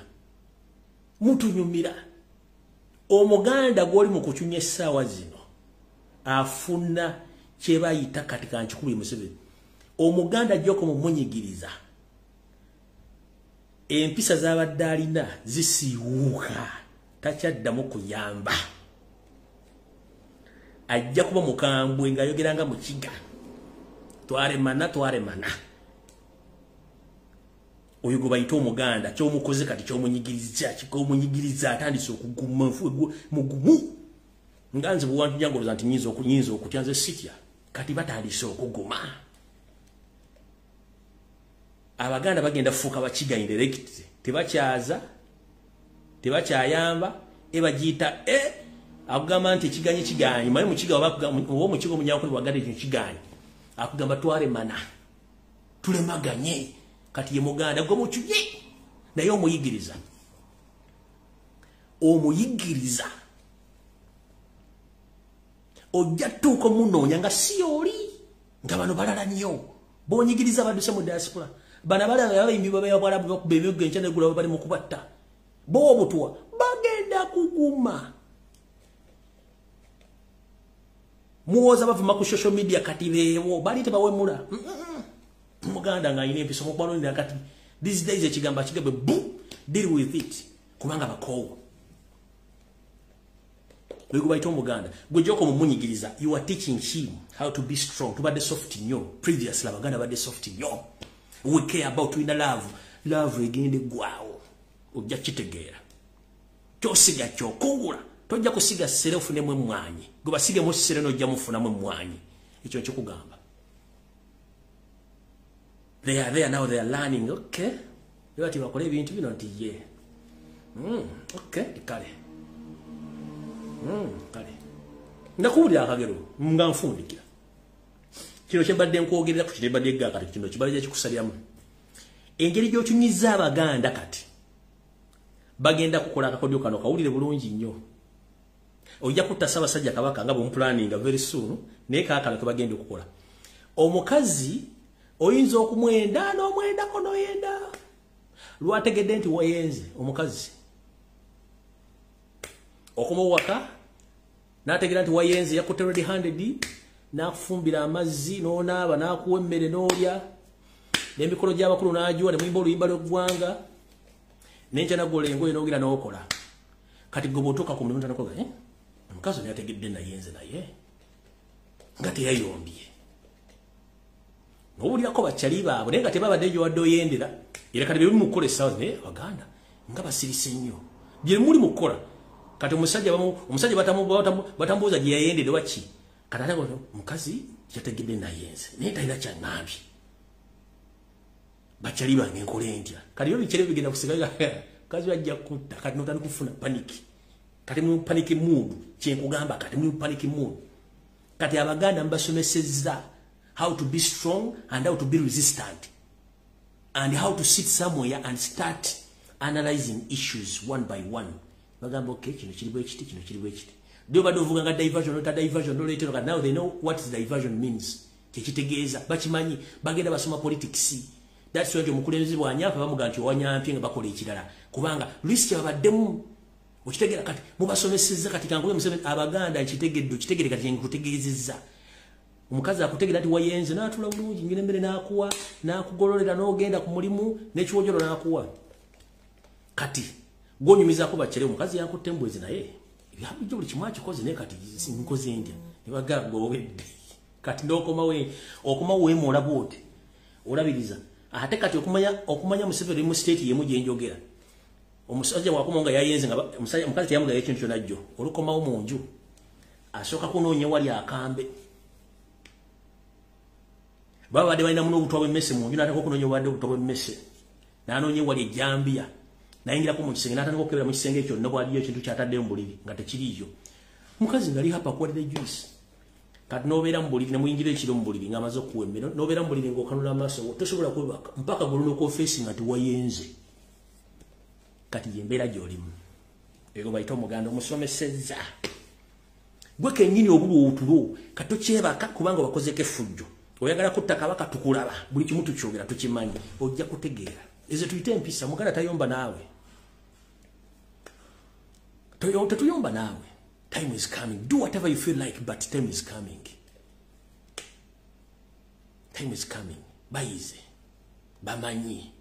omuganda gwoli mu kucunya essaawa zino afuna kye bayita kati kankikubye Museveni omuganda ajjako mu munyigiriza empisa z'abadde alina zisiiwuuka takyaddamu kuyamba ajja kuba mukambwe ng'ayogeranga mu kiga twaremana oyo gwe bayita omuganda ky'omukoze kati ky'omunyigiriza atandise okuguma mugumu nga nze bwewantunyangoloza nti nyinza okutya nze sitya kati batandise okuguma abaganda bagenda fuuka bakiga indirect tebakyaza tebakyayamba ebagiyita akugamba nti ekiganye kiganyi maye mukiga oba mukiga omunyakuli waganda ekyo kiganyi akugamba twaremana tulemaganye kati ye muganda gwe mukyuye naye omuyigiriza ojja tuuka munoonya nga si oli nga bano balala nnyo bonyigiriza badduse mu diaspora bana balala abayimbi babayabwalabu bakuba emyoggo enkya negula bali mu kubatta bo obutwa bagenda kuguma muwoza bavuma ku social media kati beewo bali tebawemula muganda nga ayina empiso mukwano nina kati these days ekigamba kigabe bu deal with it kubanga bakoowu bwe bayita omuganda gwe joko mumunyigiriza you are teaching him how to be strong tubadde soft nnyo previously abaganda badde soft nnyo we care about in love egende gwawo ojja kitegeera kyosiga kyokungula tojja kusiga ssere ofunemu emmwanyi gwe basigemu ssere n'ojja mufunamu emmwanyi ekyo kyokugamba they are there now they are learning okay yati bakole ebintu bino nti ye okay kale kale ndakubulira akagero nga nfundikira kino kyembadde nkwogerera ku kirebadde gakati kino kibadde kikusalyamu engeri gy'otunyiza abaganda kati bagenda kukola akakodyo kano kawulire bulungi nnyo ojja kutta Ssaabasajja Kabaka nga bwe very soon naye kaakano ke bagenda okukola omukazi oyinza okumwenda n'omwendako n'oyenda lwategedde nti wayenze omukazi okumuwaka n'ategeera nti wayenze yakutte red handed n'akufumbira amazzi n'onaaba n'akuwa emmere n'olya n'emikolo gy'abakulu n'agiwa ne muyimba oluyimba lw'eggwanga n'enkya naggola engoye n'ogira n'okola kati gwe bw'otuuka ku mulimu tanakoga omukazi oyo yategedde nayenze naye nga teyayombye n'obulyako bakyali baabwe naye nga tebabadde gye wadde oyendera era kati bye bimukola essaawa naye abaganda nga basirise nnyo bye muli mu kukola kati omusajja batambuuza gye yayendera waki kati ate omukazi yategedde nayenze naye talina kyaŋŋambye bakyali bange nkole ntya kati byo bikere bigenda kusigayo mukazi wajja kutta kati notandika kufuna paniki kati mu paniki mood kyenkugamba kati mu paniki mood kati abaganda mbasomesezza how to be strong and how to be resistant and how to sit somewhere and start analyzing issues one by one bagamba okay kino kiri bwe kiti kino kiri bwe kiti dio bado vuga nga diversion no later but now they know what diversion means kitegeeza bakimanyi bagenda basoma politics that's why omukulembeze bwanyapa bamuganti wanyampye nga bakola ekirala kubanga risk yabaddemu okitegeera kati mubasomesezza kati kanguye museme abaganda kitegere kati nkutegeezezza omukazi akutegera ati wayenze n'atula bulungi ngine mbere n'akuwa n'akugololera n'ogenda ku mulimu n'ekiwojolo n'akuwa kati gwonyumiza ko bakere omukazi yakutte mbwezi naye byabujjo buli kimu akikoze naye kati nkoze ndya ne bagamba owedde kati okoma weemola bwote olabiriza ate kati okumanya Museveni mu state yemu gye njogera omusajja wakumonga yayenze nga omukazi yamugaye ekintu kyonna jjo olukomawo mu nju asooka kunoonya wali akambe baba badde balina muno obutwa bw'emmese mu nju n'ataka okunoonya obadde obutwa bw'emmese n'anoonya wali ejjambiya nayingirako mu kisenge n'atandika okukebera mu kisenge ekyo nno bwaliyo ekintu kyataddeyo mu buliri nga tekiriiyo mukazi ngali hapa kuwadde juice kati n'obeera mu buliri ne muyingira ekiro mu buliri ng'amaze okuwa emmere n'obeera mu buliri ng'okanula amaaso tosobola kwebaka mpaka gulina okofeesi nga tiwayenze kati yembeera gy'olimu ego bayita omuganda omusomesezza gwe kennyini obuli otulo kati tokyebaka kubanga wakozeko effujjo oyagala kutta Kabaka tukulaba buli kimu tukyogera tukimanyi ojja kutegeera ezo tuyite empisa muganda tayomba naawe tetuyomba naawe time is coming do whatever you feel like but time is coming bayize bamanyi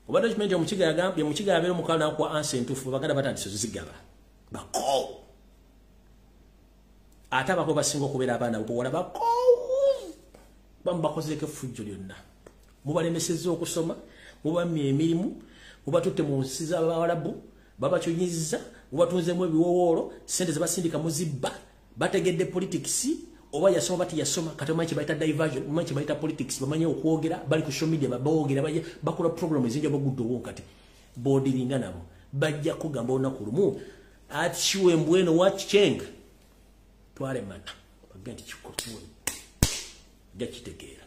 obadde kimanyi omukiga yagambye omukiga yabeera omukala nakuwa ansa entuufu baganda batandise zigaba bako ate abako basinga okubeera abaana buwala bako bamubakozeko effujjo lyonna mubalemesezza okusoma mubamye emirimu mubatutte mu nsi z'Abawarabu babakyonyizza mubatunzemu ebiwowoolo sente ze basindika muzibba bategedde politics oba yasoma bati yasoma kati omanyi kyebayita diversion omanyi kyebayita politics bamanyi okwogera bali ku social media baboogera bakola program ezinja bagudde obwo kati boodiringa nabo bajja kugamba olunaku lumu ati kiwembweno wakicenga twalemana bagenda nti kikotuwe jakitegeera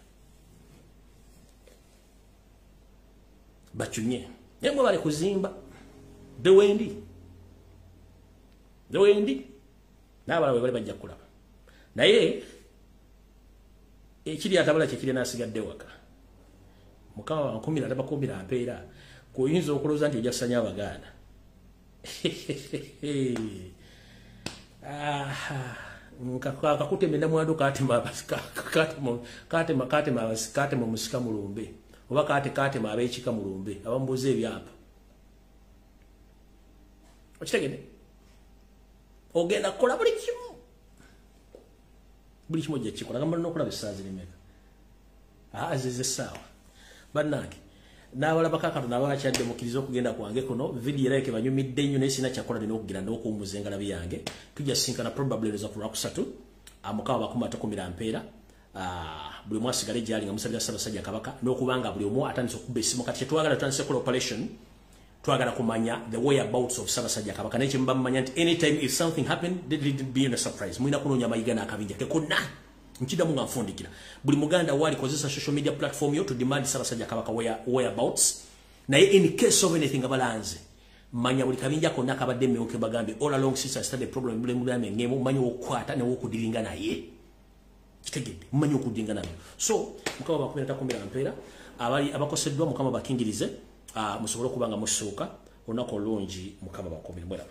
bakyunye naye mwe bali kuzimba dewendi n'abalala bwe bali bajja kulaba naye ekiri atabala kyekiri n'asigadde waka mukama wankumira tabakumbira mpeera kuyinza okulowooza nti ojja kusanya abaganda kakutema endamwandu katema musika mulumbe oba kate mabe chika mulumbe abambuze ebyapa okitegede ogenda kola buli kimu je chikola gamba nokola bisazi limeka azize sawa bannange nabala bakaka nabakyadde mukirizo okugenda kwange kuno video like banyumidde nnyo nesina kyakola dino okugira ndoko omuzengala byange tujja sinkana probably za kula kusatu amukaba bakuma takumira mpera buli mwasigale jali nga musabya Ssaabasajja Kabaka n'okubanga buli omu atandise okubesimu kati twagala tutandise kola operation twagala kumanya the whereabouts of Ssaabasajja Kabaka neche mbamanya nti anytime if something happened did it be a surprise mwina kunonya mayiga na akabinja kekonna nchida munga mfundikira buli muganda wali kozesa social media platform yo to demand Ssaabasajja Kabaka whereabouts na in case of anything abalanze manya buli kabinja konna kabadde meoke bagambe all along since I started problem buli muganda ngemo manya okwata ne okudilinga naye kitegedde manya okudinga nabyo so mukaba bakumira takumbira mpera abali abakoseddwa mukama bakingirize musobole kubanga musuuka onako lungi mukama bakumira mwera